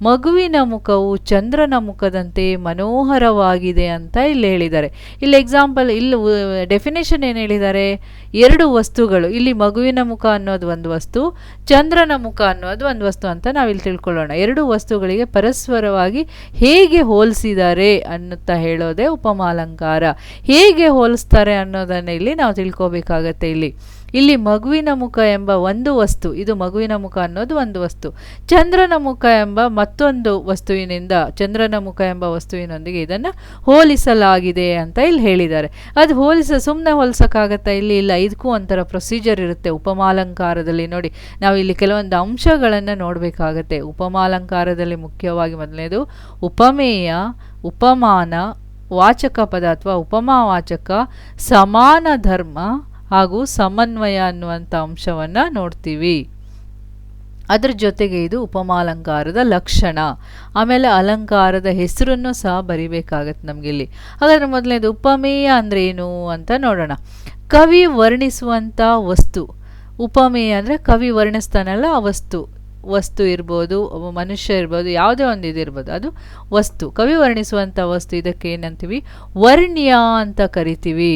ಮಗುವಿನ ಮುಖವು ಚಂದ್ರನ ಮುಖದಂತೆ ಮನೋಹರವಾಗಿದೆ ಅಂತ ಇಲ್ಲಿ ಹೇಳಿದ್ದಾರೆ. ಇಲ್ಲಿ ಎಕ್ಸಾಂಪಲ್, ಇಲ್ಲಿ ಡೆಫಿನೇಷನ್ ಏನು ಹೇಳಿದ್ದಾರೆ, ಎರಡು ವಸ್ತುಗಳು. ಇಲ್ಲಿ ಮಗುವಿನ ಮುಖ ಅನ್ನೋದು ಒಂದು ವಸ್ತು, ಚಂದ್ರನ ಮುಖ ಅನ್ನೋದು ಒಂದು ವಸ್ತು ಅಂತ ನಾವಿಲ್ಲಿ ತಿಳ್ಕೊಳ್ಳೋಣ. ಎರಡು ವಸ್ತುಗಳಿಗೆ ಪರಸ್ಪರವಾಗಿ ಹೇಗೆ ಹೋಲಿಸಿದ್ದಾರೆ ಅನ್ನುತ್ತಾ ಹೇಳೋದೇ ಉಪಮಾಲಂಕಾರ. ಹೇಗೆ ಹೋಲಿಸ್ತಾರೆ ಅನ್ನೋದನ್ನು ಇಲ್ಲಿ ನಾವು ತಿಳ್ಕೋಬೇಕಾಗತ್ತೆ. ಇಲ್ಲಿ ಮಗುವಿನ ಮುಖ ಎಂಬ ಒಂದು ವಸ್ತು, ಇದು ಮಗುವಿನ ಮುಖ ಅನ್ನೋದು ಒಂದು ವಸ್ತು, ಚಂದ್ರನ ಮುಖ ಎಂಬ ಮತ್ತೊಂದು ವಸ್ತುವಿನಿಂದ, ಚಂದ್ರನ ಮುಖ ಎಂಬ ವಸ್ತುವಿನೊಂದಿಗೆ ಇದನ್ನು ಹೋಲಿಸಲಾಗಿದೆ ಅಂತ ಇಲ್ಲಿ ಹೇಳಿದ್ದಾರೆ. ಅದು ಸುಮ್ಮನೆ ಹೋಲಿಸೋಕ್ಕಾಗತ್ತಾ? ಇಲ್ಲ, ಇದಕ್ಕೂ ಒಂಥರ ಪ್ರೊಸೀಜರ್ ಇರುತ್ತೆ ಉಪಮಾಲಂಕಾರದಲ್ಲಿ. ನೋಡಿ, ನಾವು ಇಲ್ಲಿ ಕೆಲವೊಂದು ಅಂಶಗಳನ್ನು ನೋಡಬೇಕಾಗತ್ತೆ. ಉಪಮಾಲಂಕಾರದಲ್ಲಿ ಮುಖ್ಯವಾಗಿ ಮೊದಲನೇದು ಉಪಮೇಯ, ಉಪಮಾನ, ವಾಚಕ ಪದ ಅಥವಾ ಉಪಮಾವಾಚಕ, ಸಮಾನ ಧರ್ಮ ಹಾಗೂ ಸಮನ್ವಯ ಅನ್ನುವಂಥ ಅಂಶವನ್ನು ನೋಡ್ತೀವಿ. ಅದರ ಜೊತೆಗೆ ಇದು ಉಪಮಾಲಂಕಾರದ ಲಕ್ಷಣ. ಆಮೇಲೆ ಅಲಂಕಾರದ ಹೆಸರನ್ನು ಸಹ ಬರಿಬೇಕಾಗತ್ತೆ ನಮಗಿಲ್ಲಿ. ಹಾಗಾದರೆ ಮೊದಲನೇದು ಉಪಮೇಯ ಅಂದರೆ ಏನು ಅಂತ ನೋಡೋಣ. ಕವಿ ವರ್ಣಿಸುವಂಥ ವಸ್ತು. ಉಪಮೇಯ ಅಂದರೆ ಕವಿ ವರ್ಣಿಸ್ತಾನಲ್ಲ ಆ ವಸ್ತು ಇರ್ಬೋದು, ಮನುಷ್ಯ ಇರ್ಬೋದು, ಯಾವುದೇ ಒಂದು ಇದಿರ್ಬೋದು, ಅದು ವಸ್ತು, ಕವಿ ವರ್ಣಿಸುವಂಥ ವಸ್ತು. ಇದಕ್ಕೆ ಏನಂತೀವಿ, ವರ್ಣ್ಯ ಅಂತ ಕರಿತೀವಿ.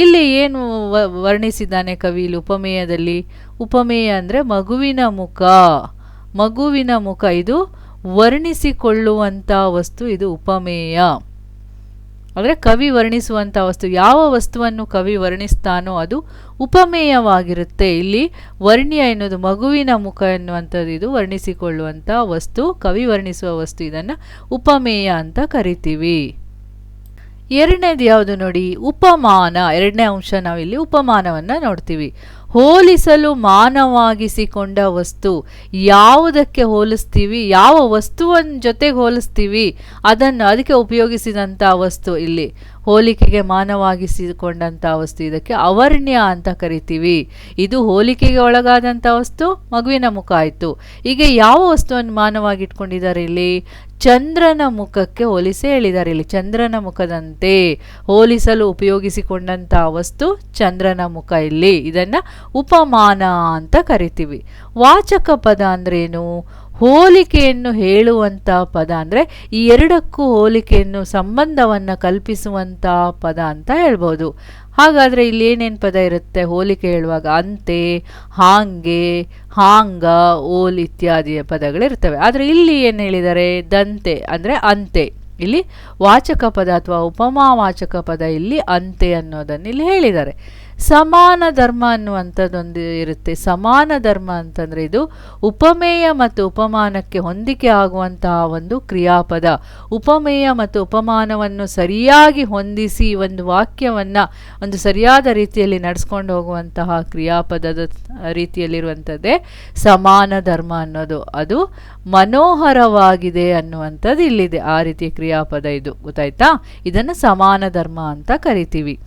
ಇಲ್ಲಿ ಏನು ವರ್ಣಿಸಿದ್ದಾನೆ ಕವಿ ಇಲ್ಲಿ ಉಪಮೇಯದಲ್ಲಿ? ಉಪಮೇಯ ಅಂದರೆ ಮಗುವಿನ ಮುಖ, ಇದು ವರ್ಣಿಸಿಕೊಳ್ಳುವಂಥ ವಸ್ತು, ಇದು ಉಪಮೇಯ. ಅಂದರೆ ಕವಿ ವರ್ಣಿಸುವಂಥ ವಸ್ತು, ಯಾವ ವಸ್ತುವನ್ನು ಕವಿ ವರ್ಣಿಸ್ತಾನೋ ಅದು ಉಪಮೇಯವಾಗಿರುತ್ತೆ. ಇಲ್ಲಿ ವರ್ಣ್ಯ ಎನ್ನುವುದು ಮಗುವಿನ ಮುಖ ಎನ್ನುವಂಥದ್ದು, ಇದು ವರ್ಣಿಸಿಕೊಳ್ಳುವಂಥ ವಸ್ತು, ಕವಿ ವರ್ಣಿಸುವ ವಸ್ತು, ಇದನ್ನು ಉಪಮೇಯ ಅಂತ ಕರಿತೀವಿ. ಎರಡನೇದು ಯಾವುದು ನೋಡಿ, ಉಪಮಾನ. ಎರಡನೇ ಅಂಶ ನಾವಿಲ್ಲಿ ಉಪಮಾನವನ್ನು ನೋಡ್ತೀವಿ. ಹೋಲಿಸಲು ಮಾನವಾಗಿಸಿಕೊಂಡ ವಸ್ತು. ಯಾವುದಕ್ಕೆ ಹೋಲಿಸ್ತೀವಿ, ಯಾವ ವಸ್ತುವಿನ ಜೊತೆಗೆ ಹೋಲಿಸ್ತೀವಿ ಅದಕ್ಕೆ ಉಪಯೋಗಿಸಿದಂಥ ವಸ್ತು. ಇಲ್ಲಿ ಹೋಲಿಕೆಗೆ ಮಾನವಾಗಿಸಿಕೊಂಡಂಥ ವಸ್ತು, ಇದಕ್ಕೆ ಅವರ್ಣ್ಯ ಅಂತ ಕರಿತೀವಿ. ಇದು ಹೋಲಿಕೆಗೆ ಒಳಗಾದಂಥ ವಸ್ತು, ಮಗುವಿನ ಮುಖ ಆಯಿತು. ಈಗ ಯಾವ ವಸ್ತುವನ್ನು ಮಾನವಾಗಿಟ್ಕೊಂಡಿದ್ದಾರೆ ಇಲ್ಲಿ? ಚಂದ್ರನ ಮುಖಕ್ಕೆ ಹೋಲಿಸಿ ಹೇಳಿದ್ದಾರೆ. ಇಲ್ಲಿ ಚಂದ್ರನ ಮುಖದಂತೆ ಹೋಲಿಸಲು ಉಪಯೋಗಿಸಿಕೊಂಡಂಥ ವಸ್ತು ಚಂದ್ರನ ಮುಖ. ಇಲ್ಲಿ ಇದನ್ನು ಉಪಮಾನ ಅಂತ ಕರಿತೀವಿ. ವಾಚಕ ಪದ ಅಂದ್ರೇನು? ಹೋಲಿಕೆಯನ್ನು ಹೇಳುವಂಥ ಪದ. ಅಂದರೆ ಈ ಎರಡಕ್ಕೂ ಹೋಲಿಕೆಯನ್ನು, ಸಂಬಂಧವನ್ನು ಕಲ್ಪಿಸುವಂಥ ಪದ ಅಂತ ಹೇಳ್ಬೋದು. ಹಾಗಾದರೆ ಇಲ್ಲಿ ಏನೇನು ಪದ ಇರುತ್ತೆ ಹೋಲಿಕೆ ಹೇಳುವಾಗ? ಅಂತೆ, ಹಾಂಗೆ, ಹಾಂಗ, ಓಲ್ ಇತ್ಯಾದಿ ಪದಗಳಿರ್ತವೆ. ಆದರೆ ಇಲ್ಲಿ ಏನು ಹೇಳಿದ್ದಾರೆ? ದಂತೆ ಅಂದರೆ ಅಂತೆ. ಇಲ್ಲಿ ವಾಚಕ ಪದ ಅಥವಾ ಉಪಮಾವಾಚಕ ಪದ ಇಲ್ಲಿ ಅಂತೆ ಅನ್ನೋದನ್ನು ಇಲ್ಲಿ ಹೇಳಿದ್ದಾರೆ. ಸಮಾನ ಧರ್ಮ ಅನ್ನುವಂಥದ್ದೊಂದು ಇರುತ್ತೆ. ಸಮಾನ ಧರ್ಮ ಅಂತಂದರೆ ಇದು ಉಪಮೇಯ ಮತ್ತು ಉಪಮಾನಕ್ಕೆ ಹೊಂದಿಕೆ ಆಗುವಂತಹ ಒಂದು ಕ್ರಿಯಾಪದ. ಉಪಮೇಯ ಮತ್ತು ಉಪಮಾನವನ್ನು ಸರಿಯಾಗಿ ಹೊಂದಿಸಿ ಒಂದು ವಾಕ್ಯವನ್ನು ಒಂದು ಸರಿಯಾದ ರೀತಿಯಲ್ಲಿ ನಡೆಸ್ಕೊಂಡು ಹೋಗುವಂತಹ ಕ್ರಿಯಾಪದದ ರೀತಿಯಲ್ಲಿರುವಂಥದ್ದೇ ಸಮಾನ ಧರ್ಮ ಅನ್ನೋದು. ಅದು ಮನೋಹರವಾಗಿದೆ ಅನ್ನುವಂಥದ್ದು ಇಲ್ಲಿದೆ. ಆ ರೀತಿಯ ಕ್ರಿಯಾಪದ ಇದು, ಗೊತ್ತಾಯ್ತಾ? ಇದನ್ನು ಸಮಾನ ಧರ್ಮ ಅಂತ ಕರಿತೀವಿ.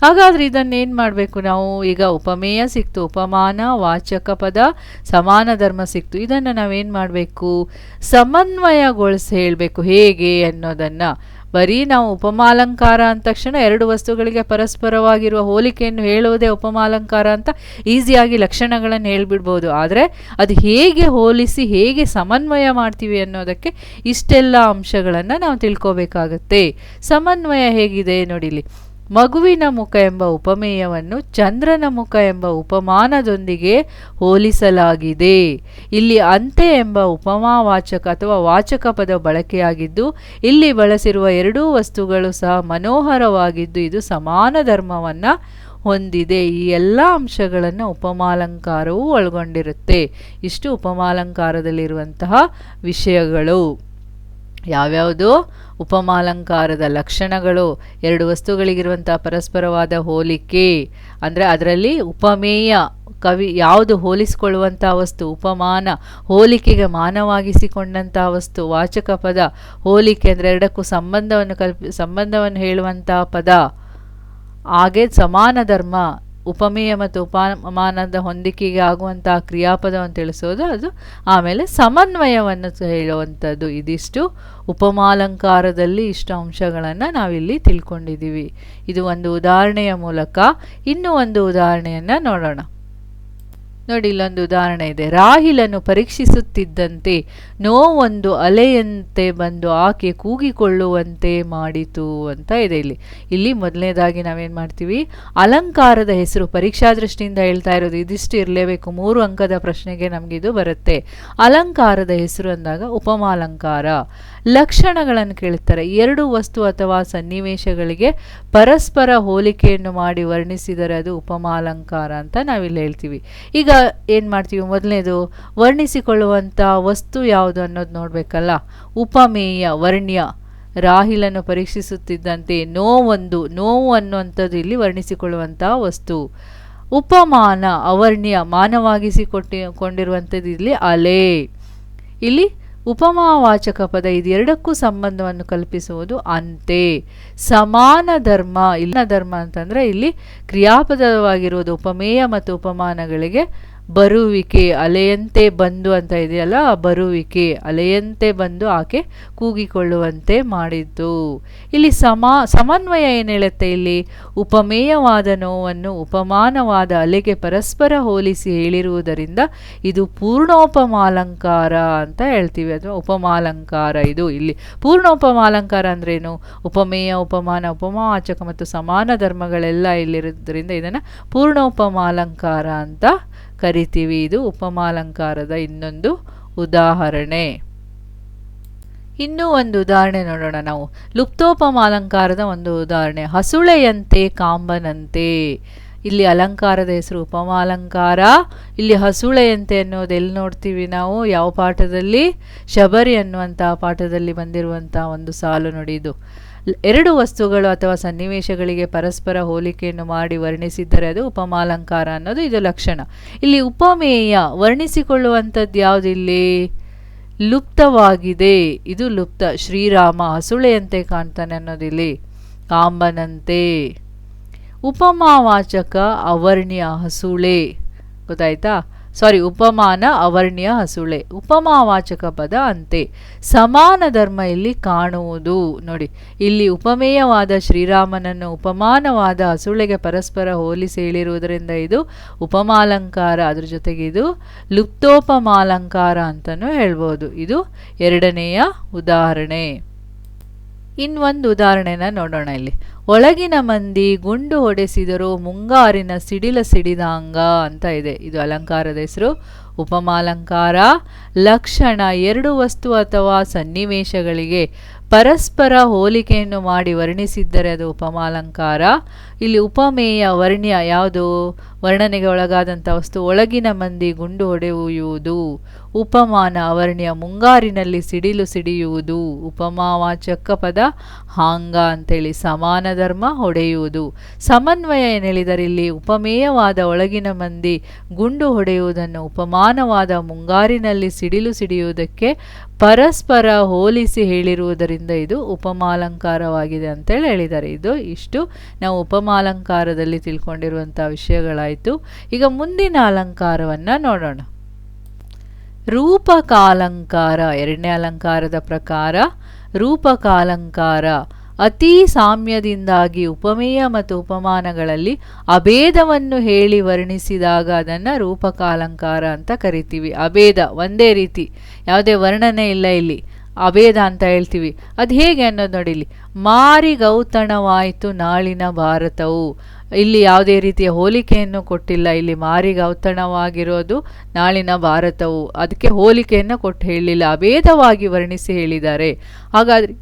ಹಾಗಾದರೆ ಇದನ್ನೇನು ಮಾಡಬೇಕು ನಾವು? ಈಗ ಉಪಮೇಯ ಸಿಕ್ತು, ಉಪಮಾನ, ವಾಚಕ ಪದ, ಸಮಾನ ಧರ್ಮ ಸಿಕ್ತು. ಇದನ್ನು ನಾವೇನು ಮಾಡಬೇಕು? ಸಮನ್ವಯಗೊಳಿಸಿ ಹೇಳಬೇಕು. ಹೇಗೆ ಅನ್ನೋದನ್ನು ಬರೀ ನಾವು ಉಪಮಾಲಂಕಾರ ಅಂದ ತಕ್ಷಣ ಎರಡು ವಸ್ತುಗಳಿಗೆ ಪರಸ್ಪರವಾಗಿರುವ ಹೋಲಿಕೆಯನ್ನು ಹೇಳುವುದೇ ಉಪಮಾಲಂಕಾರ ಅಂತ ಈಸಿಯಾಗಿ ಲಕ್ಷಣಗಳನ್ನು ಹೇಳ್ಬಿಡ್ಬೋದು. ಆದರೆ ಅದು ಹೇಗೆ ಹೋಲಿಸಿ ಹೇಗೆ ಸಮನ್ವಯ ಮಾಡ್ತೀವಿ ಅನ್ನೋದಕ್ಕೆ ಇಷ್ಟೆಲ್ಲ ಅಂಶಗಳನ್ನು ನಾವು ತಿಳ್ಕೋಬೇಕಾಗತ್ತೆ. ಸಮನ್ವಯ ಹೇಗಿದೆ ನೋಡಿಲಿ. ಮಗುವಿನ ಮುಖ ಎಂಬ ಉಪಮೇಯವನ್ನು ಚಂದ್ರನ ಮುಖ ಎಂಬ ಉಪಮಾನದೊಂದಿಗೆ ಹೋಲಿಸಲಾಗಿದೆ. ಇಲ್ಲಿ ಅಂತೆ ಎಂಬ ಉಪಮಾವಾಚಕ ಅಥವಾ ವಾಚಕ ಪದ ಬಳಕೆಯಾಗಿದ್ದು, ಇಲ್ಲಿ ಬಳಸಿರುವ ಎರಡೂ ವಸ್ತುಗಳು ಸಹ ಮನೋಹರವಾಗಿದ್ದು ಇದು ಸಮಾನ ಧರ್ಮವನ್ನು ಹೊಂದಿದೆ. ಈ ಎಲ್ಲ ಅಂಶಗಳನ್ನು ಉಪಮಾಲಂಕಾರವು ಒಳಗೊಂಡಿರುತ್ತೆ. ಇಷ್ಟು ಉಪಮಾಲಂಕಾರದಲ್ಲಿರುವಂತಹ ವಿಷಯಗಳು. ಯಾವ್ಯಾವುದು? ಉಪಮಾಲಂಕಾರದ ಲಕ್ಷಣಗಳು, ಎರಡು ವಸ್ತುಗಳಿಗಿರುವಂಥ ಪರಸ್ಪರವಾದ ಹೋಲಿಕೆ, ಅಂದರೆ ಅದರಲ್ಲಿ ಉಪಮೇಯ ಕವಿ ಯಾವುದು ಹೋಲಿಸಿಕೊಳ್ಳುವಂಥ ವಸ್ತು, ಉಪಮಾನ ಹೋಲಿಕೆಗೆ ಮಾನವಾಗಿಸಿಕೊಂಡಂಥ ವಸ್ತು, ವಾಚಕ ಪದ ಹೋಲಿಕೆ ಅಂದರೆ ಎರಡಕ್ಕೂ ಸಂಬಂಧವನ್ನು ಹೇಳುವಂಥ ಪದ, ಹಾಗೆ ಸಮಾನ ಧರ್ಮ ಉಪಮೇಯ ಮತ್ತು ಉಪಮಾನದ ಹೊಂದಿಕೆಗೆ ಆಗುವಂತಹ ಕ್ರಿಯಾಪದವನ್ನು ತಿಳಿಸೋದು ಅದು. ಆಮೇಲೆ ಸಮನ್ವಯವನ್ನು ಹೇಳುವಂಥದ್ದು. ಇದಿಷ್ಟು ಉಪಮಾಲಂಕಾರದಲ್ಲಿ ಇಷ್ಟು ಅಂಶಗಳನ್ನು ನಾವಿಲ್ಲಿ ತಿಳ್ಕೊಂಡಿದ್ದೀವಿ. ಇದು ಒಂದು ಉದಾಹರಣೆಯ ಮೂಲಕ ಇನ್ನೂ ಒಂದು ಉದಾಹರಣೆಯನ್ನು ನೋಡೋಣ. ನೋಡಿ, ಇಲ್ಲೊಂದು ಉದಾಹರಣೆ ಇದೆ. ರಾಹಿಲನ್ನು ಪರೀಕ್ಷಿಸುತ್ತಿದ್ದಂತೆ ನೋವೊಂದು ಅಲೆಯಂತೆ ಬಂದು ಆಕೆ ಕೂಗಿಕೊಳ್ಳುವಂತೆ ಮಾಡಿತು ಅಂತ ಇದೆ. ಇಲ್ಲಿ ಮೊದಲನೇದಾಗಿ ನಾವೇನು ಮಾಡ್ತೀವಿ, ಅಲಂಕಾರದ ಹೆಸರು ಪರೀಕ್ಷಾ ದೃಷ್ಟಿಯಿಂದ ಹೇಳ್ತಾ ಇರೋದು ಇದಿಷ್ಟು ಇರಲೇಬೇಕು. 3 ಅಂಕದ ಪ್ರಶ್ನೆಗೆ ನಮಗಿದು ಬರುತ್ತೆ. ಅಲಂಕಾರದ ಹೆಸರು ಅಂದಾಗ ಉಪಮಾಲಂಕಾರ. ಲಕ್ಷಣಗಳನ್ನು ಕೇಳುತ್ತಾರೆ. 2 ವಸ್ತು ಅಥವಾ ಸನ್ನಿವೇಶಗಳಿಗೆ ಪರಸ್ಪರ ಹೋಲಿಕೆಯನ್ನು ಮಾಡಿ ವರ್ಣಿಸಿದರೆ ಅದು ಉಪಮಾಲಂಕಾರ ಅಂತ ನಾವಿಲ್ಲಿ ಹೇಳ್ತೀವಿ. ಈಗ ಏನು ಮಾಡ್ತೀವಿ, ಮೊದಲನೇದು ವರ್ಣಿಸಿಕೊಳ್ಳುವಂಥ ವಸ್ತು ಯಾವುದು ಅನ್ನೋದು ನೋಡಬೇಕಲ್ಲ. ಉಪಮೇಯ, ವರ್ಣ್ಯ. ರಾಹಿಲನ್ನು ಪರೀಕ್ಷಿಸುತ್ತಿದ್ದಂತೆ ನೋವು ಅನ್ನುವಂಥದ್ದು ಇಲ್ಲಿ ವರ್ಣಿಸಿಕೊಳ್ಳುವಂಥ ವಸ್ತು. ಉಪಮಾನ, ಅವರ್ಣ್ಯ, ಮಾನವಾಗಿಸಿಕೊಂಡಿರುವಂಥದ್ದು ಇಲ್ಲಿ ಅಲೆ. ಇಲ್ಲಿ ಉಪಮಾವಾಚಕ ಪದ, ಇದೆರಡಕ್ಕೂ ಸಂಬಂಧವನ್ನು ಕಲ್ಪಿಸುವುದು ಅಂತೆ. ಸಮಾನ ಧರ್ಮ, ಇಲ್ಲ ಧರ್ಮ ಅಂತಂದರೆ ಇಲ್ಲಿ ಕ್ರಿಯಾಪದವಾಗಿರುವುದು ಉಪಮೇಯ ಮತ್ತು ಉಪಮಾನಗಳಿಗೆ ಬರುವಿಕೆ. ಅಲೆಯಂತೆ ಬಂದು ಅಂತ ಇದೆಯಲ್ಲ, ಬರುವಿಕೆ. ಅಲೆಯಂತೆ ಬಂದು ಆಕೆ ಕೂಗಿಕೊಳ್ಳುವಂತೆ ಮಾಡಿದ್ದು. ಇಲ್ಲಿ ಸಮನ್ವಯ ಏನು ಹೇಳುತ್ತೆ, ಇಲ್ಲಿ ಉಪಮೇಯವಾದ ನೋವನ್ನು ಉಪಮಾನವಾದ ಅಲೆಗೆ ಪರಸ್ಪರ ಹೋಲಿಸಿ ಹೇಳಿರುವುದರಿಂದ ಇದು ಪೂರ್ಣೋಪಮಾಲಂಕಾರ ಅಂತ ಹೇಳ್ತೀವಿ, ಅಥವಾ ಉಪಮಾಲಂಕಾರ. ಇದು ಇಲ್ಲಿ ಪೂರ್ಣೋಪಮಾಲಂಕಾರ ಅಂದ್ರೇನು, ಉಪಮೇಯ, ಉಪಮಾನ, ಉಪಮಾವಾಚಕ ಮತ್ತು ಸಮಾನ ಧರ್ಮಗಳೆಲ್ಲ ಇಲ್ಲಿರೋದ್ರಿಂದ ಇದನ್ನು ಪೂರ್ಣೋಪಮಾಲಂಕಾರ ಅಂತ ಕರಿತೀವಿ. ಇದು ಉಪಮಾಲಂಕಾರದ ಇನ್ನೊಂದು ಉದಾಹರಣೆ. ಇನ್ನೂ ಒಂದು ಉದಾಹರಣೆ ನೋಡೋಣ ನಾವು. ಲುಪ್ತೋಪಮಾಲಂಕಾರದ ಒಂದು ಉದಾಹರಣೆ. ಹಸುಳೆಯಂತೆ ಕಾಂಬನಂತೆ. ಇಲ್ಲಿ ಅಲಂಕಾರದ ಹೆಸರು ಉಪಮಾಲಂಕಾರ. ಇಲ್ಲಿ ಹಸುಳೆಯಂತೆ ಅನ್ನೋದು ಎಲ್ಲಿ ನೋಡ್ತೀವಿ ನಾವು, ಯಾವ ಪಾಠದಲ್ಲಿ? ಶಬರಿ ಅನ್ನುವಂತಹ ಪಾಠದಲ್ಲಿ ಬಂದಿರುವಂಥ ಒಂದು ಸಾಲು ನೋಡಿ. ಇದು 2 ವಸ್ತುಗಳು ಅಥವಾ ಸನ್ನಿವೇಶಗಳಿಗೆ ಪರಸ್ಪರ ಹೋಲಿಕೆಯನ್ನು ಮಾಡಿ ವರ್ಣಿಸಿದ್ದರೆ ಅದು ಉಪಮಾಲಂಕಾರ ಅನ್ನೋದು ಇದು ಲಕ್ಷಣ. ಇಲ್ಲಿ ಉಪಮೇಯ, ವರ್ಣಿಸಿಕೊಳ್ಳುವಂಥದ್ದು ಯಾವುದು? ಇಲ್ಲಿ ಲುಪ್ತವಾಗಿದೆ. ಇದು ಲುಪ್ತ. ಶ್ರೀರಾಮ ಹಸುಳೆಯಂತೆ ಕಾಣ್ತಾನೆ ಅನ್ನೋದಿಲ್ಲಿ ಕಾಂಬನಂತೆ. ಉಪಮಾವಾಚಕ ಅವರ್ಣ್ಯ, ಹಸುಳೆ. ಗೊತ್ತಾಯ್ತಾ? ಉಪಮಾನ, ಅವರ್ಣ್ಯ, ಹಸುಳೆ. ಉಪಮಾವಾಚಕ ಪದ ಅಂತೆ. ಸಮಾನ ಧರ್ಮ ಇಲ್ಲಿ ಕಾಣುವುದು. ನೋಡಿ, ಇಲ್ಲಿ ಉಪಮೇಯವಾದ ಶ್ರೀರಾಮನನ್ನು ಉಪಮಾನವಾದ ಹಸುಳೆಗೆ ಪರಸ್ಪರ ಹೋಲಿಸಿ ಹೇಳಿರುವುದರಿಂದ ಇದು ಉಪಮಾಲಂಕಾರ. ಅದ್ರ ಜೊತೆಗೆ ಇದು ಲುಪ್ತೋಪಮಾಲಂಕಾರ ಅಂತಲೂ ಹೇಳ್ಬೋದು. ಇದು 2ನೆಯ ಉದಾಹರಣೆ. ಇನ್ನೊಂದು ಉದಾಹರಣೆನ ನೋಡೋಣ. ಇಲ್ಲಿ ಒಳಗಿನ ಮಂದಿ ಗುಂಡು ಹೊಡೆಸಿದರೂ ಮುಂಗಾರಿನ ಸಿಡಿಲ ಸಿಡಿದಾಂಗ ಅಂತ ಇದೆ. ಇದು ಅಲಂಕಾರದ ಹೆಸರು ಉಪಮಾಲಂಕಾರ. ಲಕ್ಷಣ, 2 ವಸ್ತು ಅಥವಾ ಸನ್ನಿವೇಶಗಳಿಗೆ ಪರಸ್ಪರ ಹೋಲಿಕೆಯನ್ನು ಮಾಡಿ ವರ್ಣಿಸಿದ್ದರೆ ಅದು ಉಪಮಾಲಂಕಾರ. ಇಲ್ಲಿ ಉಪಮೇಯ, ವರ್ಣ್ಯ, ಯಾವುದು? ವರ್ಣನೆಗೆ ಒಳಗಾದಂಥ ವಸ್ತು. ಒಳಗಿನ ಮಂದಿ ಗುಂಡು ಹೊಡೆಯುವುದು. ಉಪಮಾನ, ಅವರ್ಣ್ಯ, ಮುಂಗಾರಿನಲ್ಲಿ ಸಿಡಿಲು ಸಿಡಿಯುವುದು. ಉಪಮಾವಾಚಕ ಪದ ಹಾಂಗ ಅಂತೇಳಿ. ಸಮಾನ ಧರ್ಮ, ಹೊಡೆಯುವುದು. ಸಮನ್ವಯ ಏನು ಹೇಳಿದರೆ, ಇಲ್ಲಿ ಉಪಮೇಯವಾದ ಒಳಗಿನ ಮಂದಿ ಗುಂಡು ಹೊಡೆಯುವುದನ್ನು ಉಪಮಾನವಾದ ಮುಂಗಾರಿನಲ್ಲಿ ಸಿಡಿಲು ಸಿಡಿಯುವುದಕ್ಕೆ ಪರಸ್ಪರ ಹೋಲಿಸಿ ಹೇಳಿರುವುದರಿಂದ ಇದು ಉಪಮಾಲಂಕಾರವಾಗಿದೆ ಅಂತೇಳಿ ಹೇಳಿದ್ದಾರೆ. ಇಷ್ಟು ನಾವು ಉಪಮಾಲಂಕಾರದಲ್ಲಿ ತಿಳ್ಕೊಂಡಿರುವಂಥ ವಿಷಯಗಳಾಯಿತು. ಈಗ ಮುಂದಿನ ಅಲಂಕಾರವನ್ನು ನೋಡೋಣ. ರೂಪಕಾಲಂಕಾರ. 2ನೇ ಅಲಂಕಾರದ ಪ್ರಕಾರ ರೂಪಕಾಲಂಕಾರ. ಅತೀ ಸಾಮ್ಯದಿಂದಾಗಿ ಉಪಮೇಯ ಮತ್ತು ಉಪಮಾನಗಳಲ್ಲಿ ಅಭೇದವನ್ನು ಹೇಳಿ ವರ್ಣಿಸಿದಾಗ ಅದನ್ನು ರೂಪಕಾಲಂಕಾರ ಅಂತ ಕರಿತೀವಿ. ಅಭೇದ, ಒಂದೇ ರೀತಿ, ಯಾವುದೇ ವರ್ಣನೆ ಇಲ್ಲ, ಇಲ್ಲಿ ಅಭೇದ ಅಂತ ಹೇಳ್ತೀವಿ. ಅದು ಹೇಗೆ ಅನ್ನೋದು ನೋಡಿ. ಇಲ್ಲಿ ಮಾರಿಗೌತಣವಾಯಿತು ನಾಳಿನ ಭಾರತವು. ಇಲ್ಲಿ ಯಾವುದೇ ರೀತಿಯ ಹೋಲಿಕೆಯನ್ನು ಕೊಟ್ಟಿಲ್ಲ. ಇಲ್ಲಿ ಮಾರಿಗೌತಣವಾಗಿರೋದು ನಾಳಿನ ಭಾರತವು, ಅದಕ್ಕೆ ಹೋಲಿಕೆಯನ್ನು ಕೊಟ್ಟು ಹೇಳಲಿಲ್ಲ, ಅಭೇದವಾಗಿ ವರ್ಣಿಸಿ ಹೇಳಿದ್ದಾರೆ. ಹಾಗಾದರೆ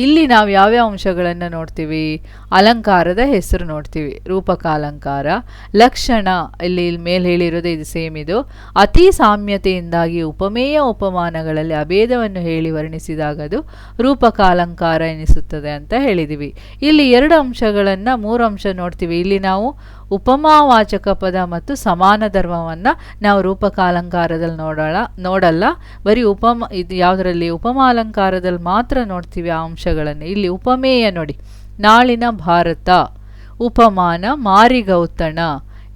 ಇಲ್ಲಿ ನಾವು ಯಾವ್ಯಾವ ಅಂಶಗಳನ್ನು ನೋಡ್ತೀವಿ? ಅಲಂಕಾರದ ಹೆಸರು ನೋಡ್ತೀವಿ, ರೂಪಕಾಲಂಕಾರ. ಲಕ್ಷಣ, ಇಲ್ಲಿ ಮೇಲೆ ಹೇಳಿರೋದು ಇದು ಸೇಮ್. ಇದು ಅತಿ ಸಾಮ್ಯತೆಯಿಂದಾಗಿ ಉಪಮೇಯ ಉಪಮಾನಗಳಲ್ಲಿ ಅಭೇದವನ್ನು ಹೇಳಿ ವರ್ಣಿಸಿದಾಗ ಅದು ರೂಪಕಾಲಂಕಾರ ಎನಿಸುತ್ತದೆ ಅಂತ ಹೇಳಿದ್ದೀವಿ. ಇಲ್ಲಿ 2 ಅಂಶಗಳನ್ನು 3 ಅಂಶ ನೋಡ್ತೀವಿ. ಇಲ್ಲಿ ನಾವು ಉಪಮಾವಾಚಕ ಪದ ಮತ್ತು ಸಮಾನ ಧರ್ಮವನ್ನು ನಾವು ರೂಪಕಾಲಂಕಾರದಲ್ಲಿ ನೋಡಲ್ಲ. ಬರೀ ಇದು ಯಾವುದರಲ್ಲಿ? ಉಪಮಾಲಂಕಾರದಲ್ಲಿ ಮಾತ್ರ ನೋಡ್ತೀವಿ ಆ ಅಂಶಗಳನ್ನು. ಇಲ್ಲಿ ಉಪಮೇಯ ನೋಡಿ, ನಾಳಿನ ಭಾರತ. ಉಪಮಾನ ಮಾರಿಗೌತಣ.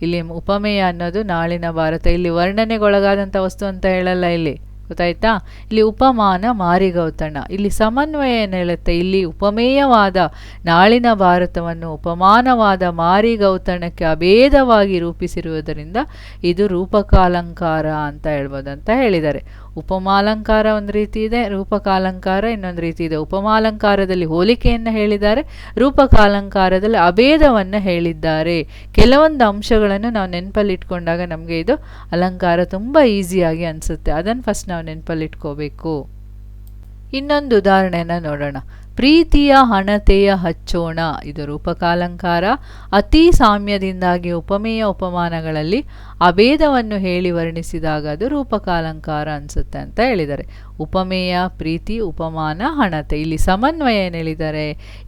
ಇಲ್ಲಿ ಉಪಮೇಯ ಅನ್ನೋದು ನಾಳಿನ ಭಾರತ. ಇಲ್ಲಿ ವರ್ಣನೆಗೊಳಗಾದಂಥ ವಸ್ತು ಅಂತ ಹೇಳಲ್ಲ, ಇಲ್ಲಿ ಗೊತ್ತಾಯ್ತಾ. ಇಲ್ಲಿ ಉಪಮಾನ ಮಾರಿಗೌತಣ, ಇಲ್ಲಿ ಸಮನ್ವಯ ಏನು ಹೇಳುತ್ತೆ, ಇಲ್ಲಿ ಉಪಮೇಯವಾದ ನಾಳಿನ ಭಾರತವನ್ನು ಉಪಮಾನವಾದ ಮಾರಿಗೌತಣಕ್ಕೆ ಅಭೇದವಾಗಿ ರೂಪಿಸಿರುವುದರಿಂದ ಇದು ರೂಪಕಾಲಂಕಾರ ಅಂತ ಹೇಳ್ಬೋದಂತ ಹೇಳಿದ್ದಾರೆ. ಉಪಮಾಲಂಕಾರ ಒಂದು ರೀತಿ ಇದೆ, ರೂಪಕಾಲಂಕಾರ ಇನ್ನೊಂದು ರೀತಿ ಇದೆ. ಉಪಮಾಲಂಕಾರದಲ್ಲಿ ಹೋಲಿಕೆಯನ್ನು ಹೇಳಿದ್ದಾರೆ, ರೂಪಕಾಲಂಕಾರದಲ್ಲಿ ಅಭೇದವನ್ನು ಹೇಳಿದ್ದಾರೆ. ಕೆಲವೊಂದು ಅಂಶಗಳನ್ನು ನಾವು ನೆನಪಲ್ಲಿ ಇಟ್ಕೊಂಡಾಗ ನಮಗೆ ಇದು ಅಲಂಕಾರ ತುಂಬ ಈಸಿಯಾಗಿ ಅನಿಸುತ್ತೆ. ಅದನ್ನು ಫಸ್ಟ್ ನಾವು ನೆನಪಲ್ಲಿ ಇಟ್ಕೋಬೇಕು. ಇನ್ನೊಂದು ಉದಾಹರಣೆಯನ್ನು ನೋಡೋಣ. ಪ್ರೀತಿಯ ಹಣತೆಯ ಹಚ್ಚೋಣ, ಇದು ರೂಪಕಾಲಂಕಾರ. ಅತಿ ಸಾಮ್ಯದಿಂದಾಗಿ ಉಪಮೇಯ ಉಪಮಾನಗಳಲ್ಲಿ ಅಭೇದವನ್ನು ಹೇಳಿ ವರ್ಣಿಸಿದಾಗ ಅದು ರೂಪಕಾಲಂಕಾರ ಅನಿಸುತ್ತೆ ಅಂತ ಹೇಳಿದ್ದಾರೆ. ಉಪಮೇಯ ಪ್ರೀತಿ, ಉಪಮಾನ ಹಣತೆ. ಇಲ್ಲಿ ಸಮನ್ವಯ ಏನು ಹೇಳಿದ್ದಾರೆ,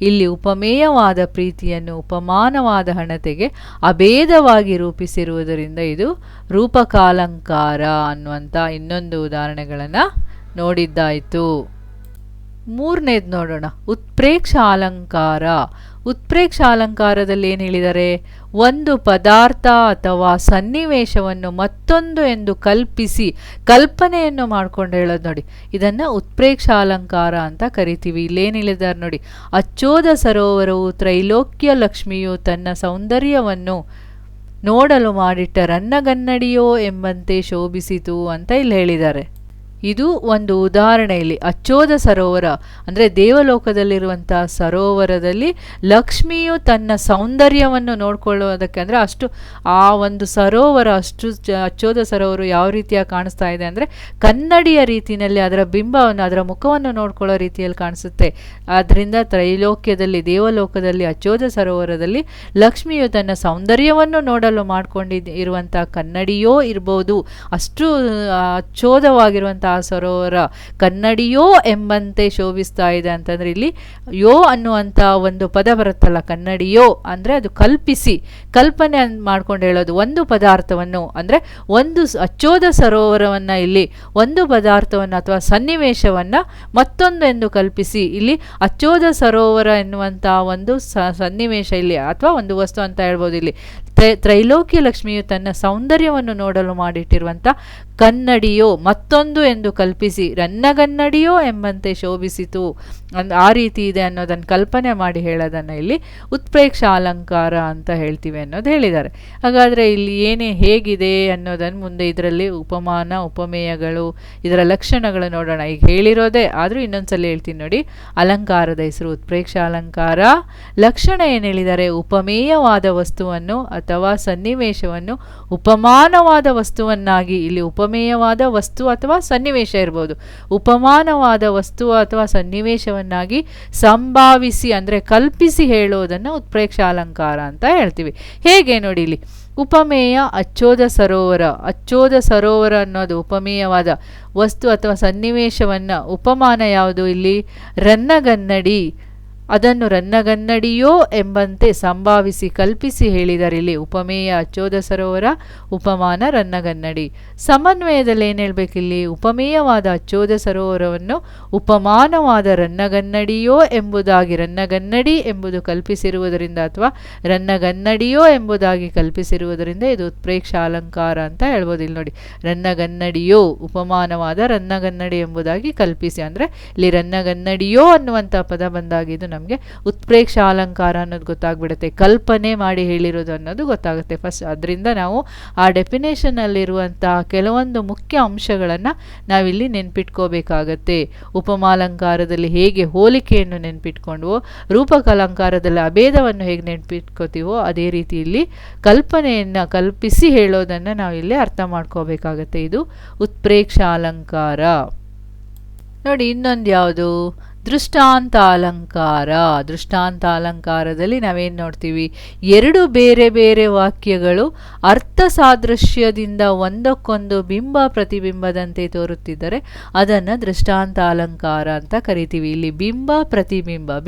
ಇಲ್ಲಿ ಉಪಮೇಯವಾದ ಪ್ರೀತಿಯನ್ನು ಉಪಮಾನವಾದ ಹಣತೆಗೆ ಅಭೇದವಾಗಿ ರೂಪಿಸಿರುವುದರಿಂದ ಇದು ರೂಪಕಾಲಂಕಾರ ಅನ್ನುವಂಥ ಇನ್ನೊಂದು ಉದಾಹರಣೆಗಳನ್ನು ನೋಡಿದ್ದಾಯಿತು. ಮೂರನೇದು ನೋಡೋಣ, ಉತ್ಪ್ರೇಕ್ಷ ಅಲಂಕಾರ. ಉತ್ಪ್ರೇಕ್ಷ ಅಲಂಕಾರದಲ್ಲಿ ಏನು ಹೇಳಿದ್ದಾರೆ, ಒಂದು ಪದಾರ್ಥ ಅಥವಾ ಸನ್ನಿವೇಶವನ್ನು ಮತ್ತೊಂದು ಎಂದು ಕಲ್ಪಿಸಿ ಕಲ್ಪನೆಯನ್ನು ಮಾಡ್ಕೊಂಡು ಹೇಳೋದು ನೋಡಿ, ಇದನ್ನು ಉತ್ಪ್ರೇಕ್ಷ ಅಲಂಕಾರ ಅಂತ ಕರಿತೀವಿ. ಇಲ್ಲೇನು ಹೇಳಿದ್ದಾರೆ ನೋಡಿ, ಅಚ್ಚೋದ ಸರೋವರವು ತ್ರೈಲೋಕ್ಯ ಲಕ್ಷ್ಮಿಯು ತನ್ನ ಸೌಂದರ್ಯವನ್ನು ನೋಡಲು ಮಾಡಿಟ್ಟ ರನ್ನಗನ್ನಡಿಯೋ ಎಂಬಂತೆ ಶೋಭಿಸಿತು ಅಂತ ಇಲ್ಲಿ ಹೇಳಿದ್ದಾರೆ. ಇದು ಒಂದು ಉದಾಹರಣೆ. ಇಲ್ಲಿ ಅಚ್ಚೋದ ಸರೋವರ ಅಂದರೆ ದೇವಲೋಕದಲ್ಲಿರುವಂಥ ಸರೋವರದಲ್ಲಿ ಲಕ್ಷ್ಮಿಯು ತನ್ನ ಸೌಂದರ್ಯವನ್ನು ನೋಡ್ಕೊಳ್ಳೋದಕ್ಕೆ, ಅಂದರೆ ಅಷ್ಟು ಆ ಒಂದು ಸರೋವರ ಅಷ್ಟು ಅಚ್ಚೋದ ಸರೋವರ ಯಾವ ರೀತಿಯಾಗಿ ಕಾಣಿಸ್ತಾ ಇದೆ ಅಂದರೆ ಕನ್ನಡಿಯ ರೀತಿಯಲ್ಲಿ ಅದರ ಬಿಂಬವನ್ನು, ಅದರ ಮುಖವನ್ನು ನೋಡ್ಕೊಳ್ಳೋ ರೀತಿಯಲ್ಲಿ ಕಾಣಿಸುತ್ತೆ. ಆದ್ದರಿಂದ ತ್ರೈಲೋಕ್ಯದಲ್ಲಿ, ದೇವಲೋಕದಲ್ಲಿ ಅಚ್ಚೋದ ಸರೋವರದಲ್ಲಿ ಲಕ್ಷ್ಮಿಯು ತನ್ನ ಸೌಂದರ್ಯವನ್ನು ನೋಡಲು ಮಾಡ್ಕೊಂಡಿರುವಂಥ ಕನ್ನಡಿಯೋ ಇರ್ಬೋದು. ಅಷ್ಟು ಅಚ್ಚೋದವಾಗಿರುವಂಥ ಸರೋವರ ಕನ್ನಡಿಯೋ ಎಂಬಂತೆ ಶೋಭಿಸ್ತಾ ಇದೆ ಅಂತಂದ್ರೆ ಇಲ್ಲಿ ಯೋ ಅನ್ನುವಂಥ ಒಂದು ಪದ ಬರುತ್ತಲ್ಲ, ಕನ್ನಡಿಯೋ ಅಂದರೆ ಅದು ಕಲ್ಪಿಸಿ, ಕಲ್ಪನೆ ಮಾಡ್ಕೊಂಡು ಹೇಳೋದು. ಒಂದು ಪದಾರ್ಥವನ್ನು ಅಂದರೆ ಒಂದು ಅಚ್ಚೋದ ಸರೋವರವನ್ನು, ಇಲ್ಲಿ ಒಂದು ಪದಾರ್ಥವನ್ನು ಅಥವಾ ಸನ್ನಿವೇಶವನ್ನು ಮತ್ತೊಂದು ಎಂದು ಕಲ್ಪಿಸಿ, ಇಲ್ಲಿ ಅಚ್ಚೋದ ಸರೋವರ ಎನ್ನುವಂಥ ಒಂದು ಸನ್ನಿವೇಶ ಇಲ್ಲಿ ಅಥವಾ ಒಂದು ವಸ್ತು ಅಂತ ಹೇಳ್ಬೋದು. ಇಲ್ಲಿ ತ್ರೈಲೋಕ್ಯ ಲಕ್ಷ್ಮಿಯು ತನ್ನ ಸೌಂದರ್ಯವನ್ನು ನೋಡಲು ಮಾಡಿಟ್ಟಿರುವಂಥ ಕನ್ನಡಿಯೋ ಮತ್ತೊಂದು ಎಂದು ಕಲ್ಪಿಸಿ ರನ್ನಗನ್ನಡಿಯೋ ಎಂಬಂತೆ ಶೋಭಿಸಿತು, ಆ ರೀತಿ ಇದೆ ಅನ್ನೋದನ್ನು ಕಲ್ಪನೆ ಮಾಡಿ ಹೇಳೋದನ್ನು ಇಲ್ಲಿ ಉತ್ಪ್ರೇಕ್ಷ ಅಲಂಕಾರ ಅಂತ ಹೇಳ್ತೀವಿ ಅನ್ನೋದು ಹೇಳಿದ್ದಾರೆ. ಹಾಗಾದರೆ ಇಲ್ಲಿ ಹೇಗಿದೆ ಅನ್ನೋದನ್ನು ಮುಂದೆ ಇದರಲ್ಲಿ ಉಪಮಾನ ಉಪಮೇಯಗಳು ಇದರ ಲಕ್ಷಣಗಳು ನೋಡೋಣ. ಈಗ ಹೇಳಿರೋದೇ ಆದರೂ ಇನ್ನೊಂದ್ಸಲ ಹೇಳ್ತೀನಿ ನೋಡಿ. ಅಲಂಕಾರದ ಹೆಸರು ಉತ್ಪ್ರೇಕ್ಷ ಅಲಂಕಾರ. ಲಕ್ಷಣ ಏನು ಹೇಳಿದ್ದಾರೆ, ಉಪಮೇಯವಾದ ವಸ್ತುವನ್ನು ಅಥವಾ ಸನ್ನಿವೇಶವನ್ನು ಉಪಮಾನವಾದ ವಸ್ತುವನ್ನಾಗಿ, ಇಲ್ಲಿ ಉಪಮೇಯವಾದ ವಸ್ತು ಅಥವಾ ಸನ್ನಿವೇಶ ಇರ್ಬೋದು, ಉಪಮಾನವಾದ ವಸ್ತು ಅಥವಾ ಸನ್ನಿವೇಶವನ್ನಾಗಿ ಸಂಭಾವಿಸಿ ಅಂದರೆ ಕಲ್ಪಿಸಿ ಹೇಳೋದನ್ನು ಉತ್ಪ್ರೇಕ್ಷ ಅಲಂಕಾರ ಅಂತ ಹೇಳ್ತೀವಿ. ಹೇಗೆ ನೋಡಿ, ಇಲ್ಲಿ ಉಪಮೇಯ ಅಚ್ಚೋದ ಸರೋವರ. ಅಚ್ಚೋದ ಸರೋವರ ಅನ್ನೋದು ಉಪಮೇಯವಾದ ವಸ್ತು ಅಥವಾ ಸನ್ನಿವೇಶವನ್ನು, ಉಪಮಾನ ಯಾವುದು ಇಲ್ಲಿ ರನ್ನಗನ್ನಡಿ, ಅದನ್ನು ರನ್ನಗನ್ನಡಿಯೋ ಎಂಬಂತೆ ಸಂಭಾವಿಸಿ ಕಲ್ಪಿಸಿ ಹೇಳಿದ್ದಾರೆ. ಇಲ್ಲಿ ಉಪಮೇಯ ಅಚ್ಚೋದ ಸರೋವರ, ಉಪಮಾನ ರನ್ನಗನ್ನಡಿ. ಸಮನ್ವಯದಲ್ಲಿ ಏನು ಹೇಳ್ಬೇಕು, ಇಲ್ಲಿ ಉಪಮೇಯವಾದ ಅಚ್ಚೋದ ಸರೋವರವನ್ನು ಉಪಮಾನವಾದ ರನ್ನಗನ್ನಡಿಯೋ ಎಂಬುದಾಗಿ, ರನ್ನಗನ್ನಡಿ ಎಂಬುದು ಕಲ್ಪಿಸಿರುವುದರಿಂದ ಅಥವಾ ರನ್ನಗನ್ನಡಿಯೋ ಎಂಬುದಾಗಿ ಕಲ್ಪಿಸಿರುವುದರಿಂದ ಇದು ಉತ್ಪ್ರೇಕ್ಷ ಅಲಂಕಾರ ಅಂತ ಹೇಳ್ಬೋದು. ಇಲ್ಲಿ ನೋಡಿ, ರನ್ನಗನ್ನಡಿಯೋ ಉಪಮಾನವಾದ ರನ್ನಗನ್ನಡಿ ಎಂಬುದಾಗಿ ಕಲ್ಪಿಸಿ, ಅಂದರೆ ಇಲ್ಲಿ ರನ್ನಗನ್ನಡಿಯೋ ಅನ್ನುವಂಥ ಪದ ಬಂದಾಗ ಇದು ನಮಗೆ ಉತ್ಪ್ರೇಕ್ಷ ಅಲಂಕಾರ ಅನ್ನೋದು ಗೊತ್ತಾಗ್ಬಿಡುತ್ತೆ, ಕಲ್ಪನೆ ಮಾಡಿ ಹೇಳಿರೋದು ಅನ್ನೋದು ಗೊತ್ತಾಗುತ್ತೆ ಫಸ್ಟ್. ಅದರಿಂದ ನಾವು ಆ ಡೆಫಿನೇಷನ್ ಅಲ್ಲಿರುವಂತಹ ಕೆಲವೊಂದು ಮುಖ್ಯ ಅಂಶಗಳನ್ನು ನಾವಿಲ್ಲಿ ನೆನ್ಪಿಟ್ಕೋಬೇಕಾಗತ್ತೆ. ಉಪಮಾಲಂಕಾರದಲ್ಲಿ ಹೇಗೆ ಹೋಲಿಕೆಯನ್ನು ನೆನ್ಪಿಟ್ಕೊಂಡ್ವೋ, ರೂಪಕಾಲಂಕಾರದಲ್ಲಿ ಅಭೇದವನ್ನು ಹೇಗೆ ನೆನ್ಪಿಟ್ಕೋತೀವೋ ಅದೇ ರೀತಿ ಇಲ್ಲಿ ಕಲ್ಪನೆಯನ್ನು ಕಲ್ಪಿಸಿ ಹೇಳೋದನ್ನು ನಾವಿಲ್ಲಿ ಅರ್ಥ ಮಾಡ್ಕೋಬೇಕಾಗತ್ತೆ. ಇದು ಉತ್ಪ್ರೇಕ್ಷ ಅಲಂಕಾರ. ನೋಡಿ, ಇನ್ನೊಂದು ಯಾವುದು, ದೃಷ್ಟಾಂತ ಅಲಂಕಾರ. ದೃಷ್ಟಾಂತ ಅಲಂಕಾರದಲ್ಲಿ ನಾವೇನು ನೋಡ್ತೀವಿ, ಎರಡು ಬೇರೆ ಬೇರೆ ವಾಕ್ಯಗಳು ಅರ್ಥ ಸಾದೃಶ್ಯದಿಂದ ಒಂದಕ್ಕೊಂದು ಬಿಂಬ ಪ್ರತಿಬಿಂಬದಂತೆ ತೋರುತ್ತಿದ್ದರೆ ಅದನ್ನು ದೃಷ್ಟಾಂತ ಅಲಂಕಾರ ಅಂತ ಕರಿತೀವಿ. ಇಲ್ಲಿ ಬಿಂಬ ಪ್ರತಿಬಿಂಬ,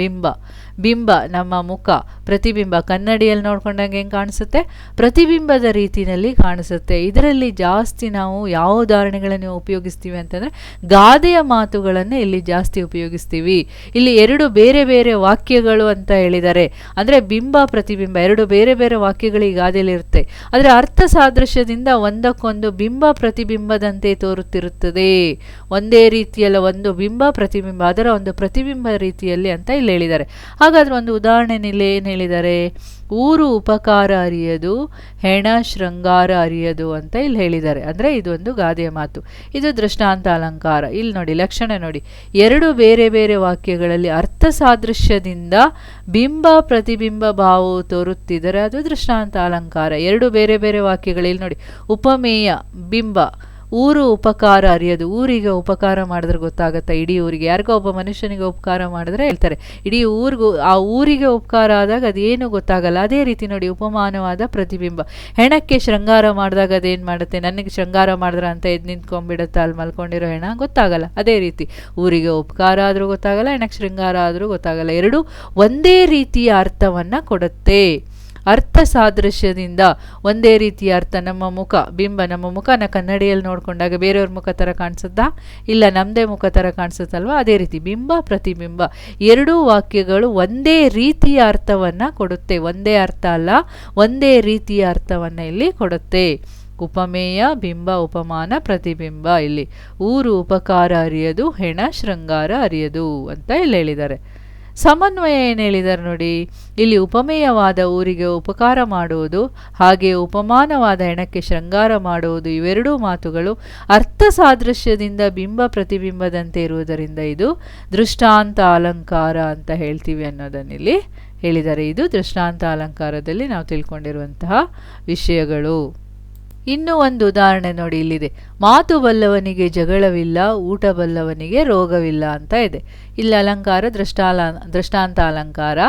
ಬಿಂಬ ನಮ್ಮ ಮುಖ, ಪ್ರತಿಬಿಂಬ ಕನ್ನಡಿಯಲ್ಲಿ ನೋಡ್ಕೊಂಡಾಗ ಹೆಂಗೆ ಕಾಣಿಸುತ್ತೆ, ಪ್ರತಿಬಿಂಬದ ರೀತಿಯಲ್ಲಿ ಕಾಣಿಸುತ್ತೆ. ಇದರಲ್ಲಿ ಜಾಸ್ತಿ ನಾವು ಯಾವ ಉದಾಹರಣೆಗಳನ್ನು ಉಪಯೋಗಿಸ್ತೀವಿ ಅಂತಂದರೆ ಗಾದೆಯ ಮಾತುಗಳನ್ನು ಇಲ್ಲಿ ಜಾಸ್ತಿ ಉಪಯೋಗಿಸ್ತೀವಿ. ನೋಡ್ತೀವಿ. ಇಲ್ಲಿ ಎರಡು ಬೇರೆ ಬೇರೆ ವಾಕ್ಯಗಳು ಅಂತ ಹೇಳಿದ್ದಾರೆ. ಅಂದರೆ ಬಿಂಬ ಪ್ರತಿಬಿಂಬ ಎರಡು ಬೇರೆ ಬೇರೆ ವಾಕ್ಯಗಳು ಈ ಗಾದೆಯಲ್ಲಿರುತ್ತೆ. ಆದರೆ ಅರ್ಥ ಸಾದೃಶ್ಯದಿಂದ ಒಂದಕ್ಕೊಂದು ಬಿಂಬ ಪ್ರತಿಬಿಂಬದಂತೆ ತೋರುತ್ತಿರುತ್ತದೆ. ಒಂದೇ ರೀತಿಯಲ್ಲ, ಒಂದು ಬಿಂಬ ಪ್ರತಿಬಿಂಬ ಅದರ ಒಂದು ಪ್ರತಿಬಿಂಬ ರೀತಿಯಲ್ಲಿ ಅಂತ ಇಲ್ಲಿ ಹೇಳಿದ್ದಾರೆ. ಹಾಗಾದ್ರೆ ಒಂದು ಉದಾಹರಣೆಯಲ್ಲಿ ಏನು ಹೇಳಿದ್ದಾರೆ? ಊರು ಉಪಕಾರ ಅರಿಯದು, ಹೆಣ ಶೃಂಗಾರ ಅರಿಯದು ಅಂತ ಇಲ್ಲಿ ಹೇಳಿದ್ದಾರೆ. ಅಂದರೆ ಇದೊಂದು ಗಾದೆಯ ಮಾತು. ಇದು ದೃಷ್ಟಾಂತ ಅಲಂಕಾರ. ಇಲ್ಲಿ ನೋಡಿ, ಲಕ್ಷಣ ನೋಡಿ, ಎರಡು ಬೇರೆ ಬೇರೆ ವಾಕ್ಯಗಳಲ್ಲಿ ಅರ್ಥ ಸಾದೃಶ್ಯದಿಂದ ಬಿಂಬ ಪ್ರತಿಬಿಂಬ ಭಾವವು ತೋರುತ್ತಿದ್ದರೆ ಅದು ದೃಷ್ಟಾಂತ ಅಲಂಕಾರ. ಎರಡು ಬೇರೆ ಬೇರೆ ವಾಕ್ಯಗಳಲ್ಲಿ ನೋಡಿ, ಉಪಮೇಯ ಬಿಂಬ, ಊರು ಉಪಕಾರ ಅರಿಯೋದು. ಊರಿಗೆ ಉಪಕಾರ ಮಾಡಿದ್ರೆ ಗೊತ್ತಾಗತ್ತಾ? ಇಡೀ ಊರಿಗೆ, ಯಾರಿಗೋ ಒಬ್ಬ ಮನುಷ್ಯನಿಗೆ ಉಪಕಾರ ಮಾಡಿದ್ರೆ ಹೇಳ್ತಾರೆ ಇಡೀ ಊರಿಗೂ, ಆ ಊರಿಗೆ ಉಪಕಾರ ಆದಾಗ ಅದೇನು ಗೊತ್ತಾಗಲ್ಲ. ಅದೇ ರೀತಿ ನೋಡಿ, ಉಪಮಾನವಾದ ಪ್ರತಿಬಿಂಬ. ಹೆಣಕ್ಕೆ ಶೃಂಗಾರ ಮಾಡಿದಾಗ ಅದೇನು ಮಾಡುತ್ತೆ? ನನಗೆ ಶೃಂಗಾರ ಮಾಡಿದ್ರೆ ಅಂತ ಎದ್ದು ನಿಂತ್ಕೊಂಡ್ಬಿಡುತ್ತೆ, ಅಲ್ಲಿ ಮಲ್ಕೊಂಡಿರೋ ಹೆಣ ಗೊತ್ತಾಗಲ್ಲ. ಅದೇ ರೀತಿ ಊರಿಗೆ ಉಪಕಾರ ಆದರೂ ಗೊತ್ತಾಗಲ್ಲ, ಹೆಣಕ್ಕೆ ಶೃಂಗಾರ ಆದರೂ ಗೊತ್ತಾಗಲ್ಲ. ಎರಡು ಒಂದೇ ರೀತಿಯ ಅರ್ಥವನ್ನು ಕೊಡುತ್ತೆ. ಅರ್ಥ ಸಾದೃಶ್ಯದಿಂದ ಒಂದೇ ರೀತಿಯ ಅರ್ಥ. ನಮ್ಮ ಮುಖ ಬಿಂಬ, ನಮ್ಮ ಮುಖನ ಕನ್ನಡಿಯಲ್ಲಿ ನೋಡಿಕೊಂಡಾಗ ಬೇರೆಯವ್ರ ಮುಖ ಥರ ಕಾಣಿಸುತ್ತಾ? ಇಲ್ಲ, ನಮ್ಮದೇ ಮುಖ ಥರ ಕಾಣಿಸುತ್ತಲ್ವ? ಅದೇ ರೀತಿ ಬಿಂಬ ಪ್ರತಿಬಿಂಬ ಎರಡೂ ವಾಕ್ಯಗಳು ಒಂದೇ ರೀತಿಯ ಅರ್ಥವನ್ನು ಕೊಡುತ್ತೆ. ಒಂದೇ ಅರ್ಥ ಅಲ್ಲ, ಒಂದೇ ರೀತಿಯ ಅರ್ಥವನ್ನು ಇಲ್ಲಿ ಕೊಡುತ್ತೆ. ಉಪಮೇಯ ಬಿಂಬ ಉಪಮಾನ ಪ್ರತಿಬಿಂಬ. ಇಲ್ಲಿ ಊರು ಉಪಕಾರ ಅರಿಯದು, ಹೆಣ ಶೃಂಗಾರ ಅರಿಯದು ಅಂತ ಇಲ್ಲಿ ಹೇಳಿದ್ದಾರೆ. ಸಮನ್ವಯ ಏನು ಹೇಳಿದ್ದಾರೆ ನೋಡಿ, ಇಲ್ಲಿ ಉಪಮೇಯವಾದ ಊರಿಗೆ ಉಪಕಾರ ಮಾಡುವುದು, ಹಾಗೆ ಉಪಮಾನವಾದ ಹೆಣಕ್ಕೆ ಶೃಂಗಾರ ಮಾಡುವುದು, ಇವೆರಡೂ ಮಾತುಗಳು ಅರ್ಥ ಸಾದೃಶ್ಯದಿಂದ ಬಿಂಬ ಪ್ರತಿಬಿಂಬದಂತೆ ಇರುವುದರಿಂದ ಇದು ದೃಷ್ಟಾಂತ ಅಲಂಕಾರ ಅಂತ ಹೇಳ್ತೀವಿ ಅನ್ನೋದನ್ನಿಲ್ಲಿ ಹೇಳಿದ್ದಾರೆ. ಇದು ದೃಷ್ಟಾಂತ ಅಲಂಕಾರದಲ್ಲಿ ನಾವು ತಿಳ್ಕೊಂಡಿರುವಂತಹ ವಿಷಯಗಳು. ಇನ್ನೂ ಒಂದು ಉದಾಹರಣೆ ನೋಡಿ ಇಲ್ಲಿದೆ. ಮಾತು ಬಲ್ಲವನಿಗೆ ಜಗಳವಿಲ್ಲ, ಊಟ ಬಲ್ಲವನಿಗೆ ರೋಗವಿಲ್ಲ ಅಂತ ಇದೆ. ಇಲ್ಲಿ ಅಲಂಕಾರ ದೃಷ್ಟಾಂತ ಅಲಂಕಾರ.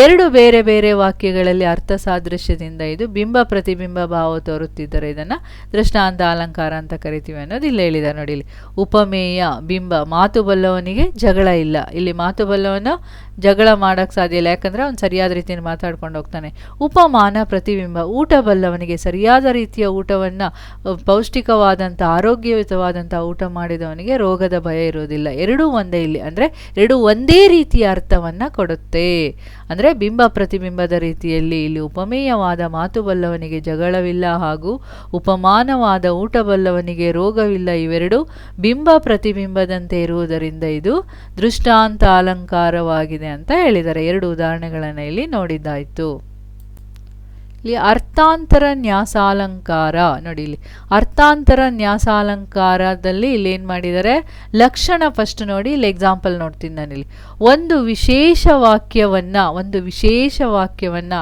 ಎರಡು ಬೇರೆ ಬೇರೆ ವಾಕ್ಯಗಳಲ್ಲಿ ಅರ್ಥ ಸಾದೃಶ್ಯದಿಂದ ಇದು ಬಿಂಬ ಪ್ರತಿಬಿಂಬ ಭಾವ ತೋರುತ್ತಿದ್ದರೆ ಇದನ್ನು ದೃಷ್ಟಾಂತ ಅಲಂಕಾರ ಅಂತ ಕರಿತೀವಿ ಅನ್ನೋದು ಇಲ್ಲಿ ಹೇಳಿದ್ದಾರೆ ನೋಡಿ. ಇಲ್ಲಿ ಉಪಮೇಯ ಬಿಂಬ, ಮಾತು ಬಲ್ಲವನಿಗೆ ಜಗಳ ಇಲ್ಲ. ಇಲ್ಲಿ ಮಾತು ಬಲ್ಲವನು ಜಗಳ ಮಾಡೋಕ್ಕೆ ಸಾಧ್ಯ ಇಲ್ಲ, ಯಾಕಂದರೆ ಅವನು ಸರಿಯಾದ ರೀತಿಯಲ್ಲಿ ಮಾತಾಡ್ಕೊಂಡು ಹೋಗ್ತಾನೆ. ಉಪಮಾನ ಪ್ರತಿಬಿಂಬ, ಊಟ ಬಲ್ಲವನಿಗೆ ಸರಿಯಾದ ರೀತಿಯ ಊಟವನ್ನು, ಪೌಷ್ಟಿಕವಾದಂಥ ಆರೋಗ್ಯಯುತವಾದಂಥ ಊಟ ಮಾಡಿದವನಿಗೆ ರೋಗದ ಭಯ ಇರೋದಿಲ್ಲ. ಎರಡೂ ಒಂದೇ ಇಲ್ಲಿ, ಅಂದರೆ ಎರಡೂ ಒಂದೇ ರೀತಿಯ ಅರ್ಥವನ್ನು ಕೊಡುತ್ತೆ. ಅಂದರೆ ಬಿಂಬ ಪ್ರತಿಬಿಂಬದ ರೀತಿಯಲ್ಲಿ ಇಲ್ಲಿ ಉಪಮೇಯವಾದ ಮಾತು ಬಲ್ಲವನಿಗೆ ಜಗಳವಿಲ್ಲ ಹಾಗೂ ಉಪಮಾನವಾದ ಊಟ ಬಲ್ಲವನಿಗೆ ರೋಗವಿಲ್ಲ, ಇವೆರಡು ಬಿಂಬ ಪ್ರತಿಬಿಂಬದಂತೆ ಇರುವುದರಿಂದ ಇದು ದೃಷ್ಟಾಂತ ಅಲಂಕಾರವಾಗಿದೆ ಅಂತ ಹೇಳಿದ್ದಾರೆ. ಎರಡು ಉದಾಹರಣೆಗಳನ್ನು ಇಲ್ಲಿ ನೋಡಿದ್ದಾಯಿತು. ಇಲ್ಲಿ ಅರ್ಥಾಂತರ ನ್ಯಾಸಾಲಂಕಾರ ನೋಡಿ. ಇಲ್ಲಿ ಅರ್ಥಾಂತರ ನ್ಯಾಸಾಲಂಕಾರದಲ್ಲಿ ಇಲ್ಲಿ ಏನು ಮಾಡಿದ್ದಾರೆ? ಲಕ್ಷಣ ಫಸ್ಟ್ ನೋಡಿ. ಇಲ್ಲಿ ಎಕ್ಸಾಂಪಲ್ ನೋಡ್ತೀನಿ ನಾನಿಲ್ಲಿ. ಒಂದು ವಿಶೇಷ ವಾಕ್ಯವನ್ನು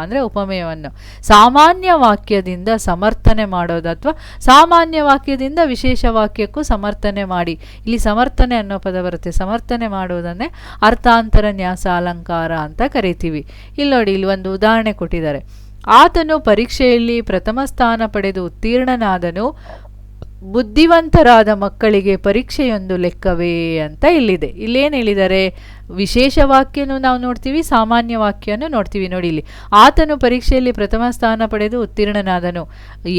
ಅಂದರೆ ಉಪಮೇಯವನ್ನು ಸಾಮಾನ್ಯ ವಾಕ್ಯದಿಂದ ಸಮರ್ಥನೆ ಮಾಡೋದು, ಅಥವಾ ಸಾಮಾನ್ಯ ವಾಕ್ಯದಿಂದ ವಿಶೇಷ ವಾಕ್ಯಕ್ಕೂ ಸಮರ್ಥನೆ ಮಾಡಿ. ಇಲ್ಲಿ ಸಮರ್ಥನೆ ಅನ್ನೋ ಪದ ಬರುತ್ತೆ. ಸಮರ್ಥನೆ ಮಾಡುವುದನ್ನೇ ಅರ್ಥಾಂತರ ನ್ಯಾಸಾಲಂಕಾರ ಅಂತ ಕರಿತೀವಿ. ಇಲ್ಲಿ ನೋಡಿ, ಇಲ್ಲಿ ಒಂದು ಉದಾಹರಣೆ ಕೊಟ್ಟಿದ್ದಾರೆ. ಆತನು ಪರೀಕ್ಷೆಯಲ್ಲಿ ಪ್ರಥಮ ಸ್ಥಾನ ಪಡೆದು ಉತ್ತೀರ್ಣನಾದನು, ಬುದ್ಧಿವಂತರಾದ ಮಕ್ಕಳಿಗೆ ಪರೀಕ್ಷೆಯೊಂದು ಲೆಕ್ಕವೇ ಅಂತ ಇಲ್ಲಿದೆ. ಇಲ್ಲೇನು ಹೇಳಿದ್ದಾರೆ? ವಿಶೇಷ ವಾಕ್ಯನೂ ನಾವು ನೋಡ್ತೀವಿ, ಸಾಮಾನ್ಯ ವಾಕ್ಯನೂ ನೋಡ್ತೀವಿ. ನೋಡಿ, ಇಲ್ಲಿ ಆತನು ಪರೀಕ್ಷೆಯಲ್ಲಿ ಪ್ರಥಮ ಸ್ಥಾನ ಪಡೆದು ಉತ್ತೀರ್ಣನಾದನು.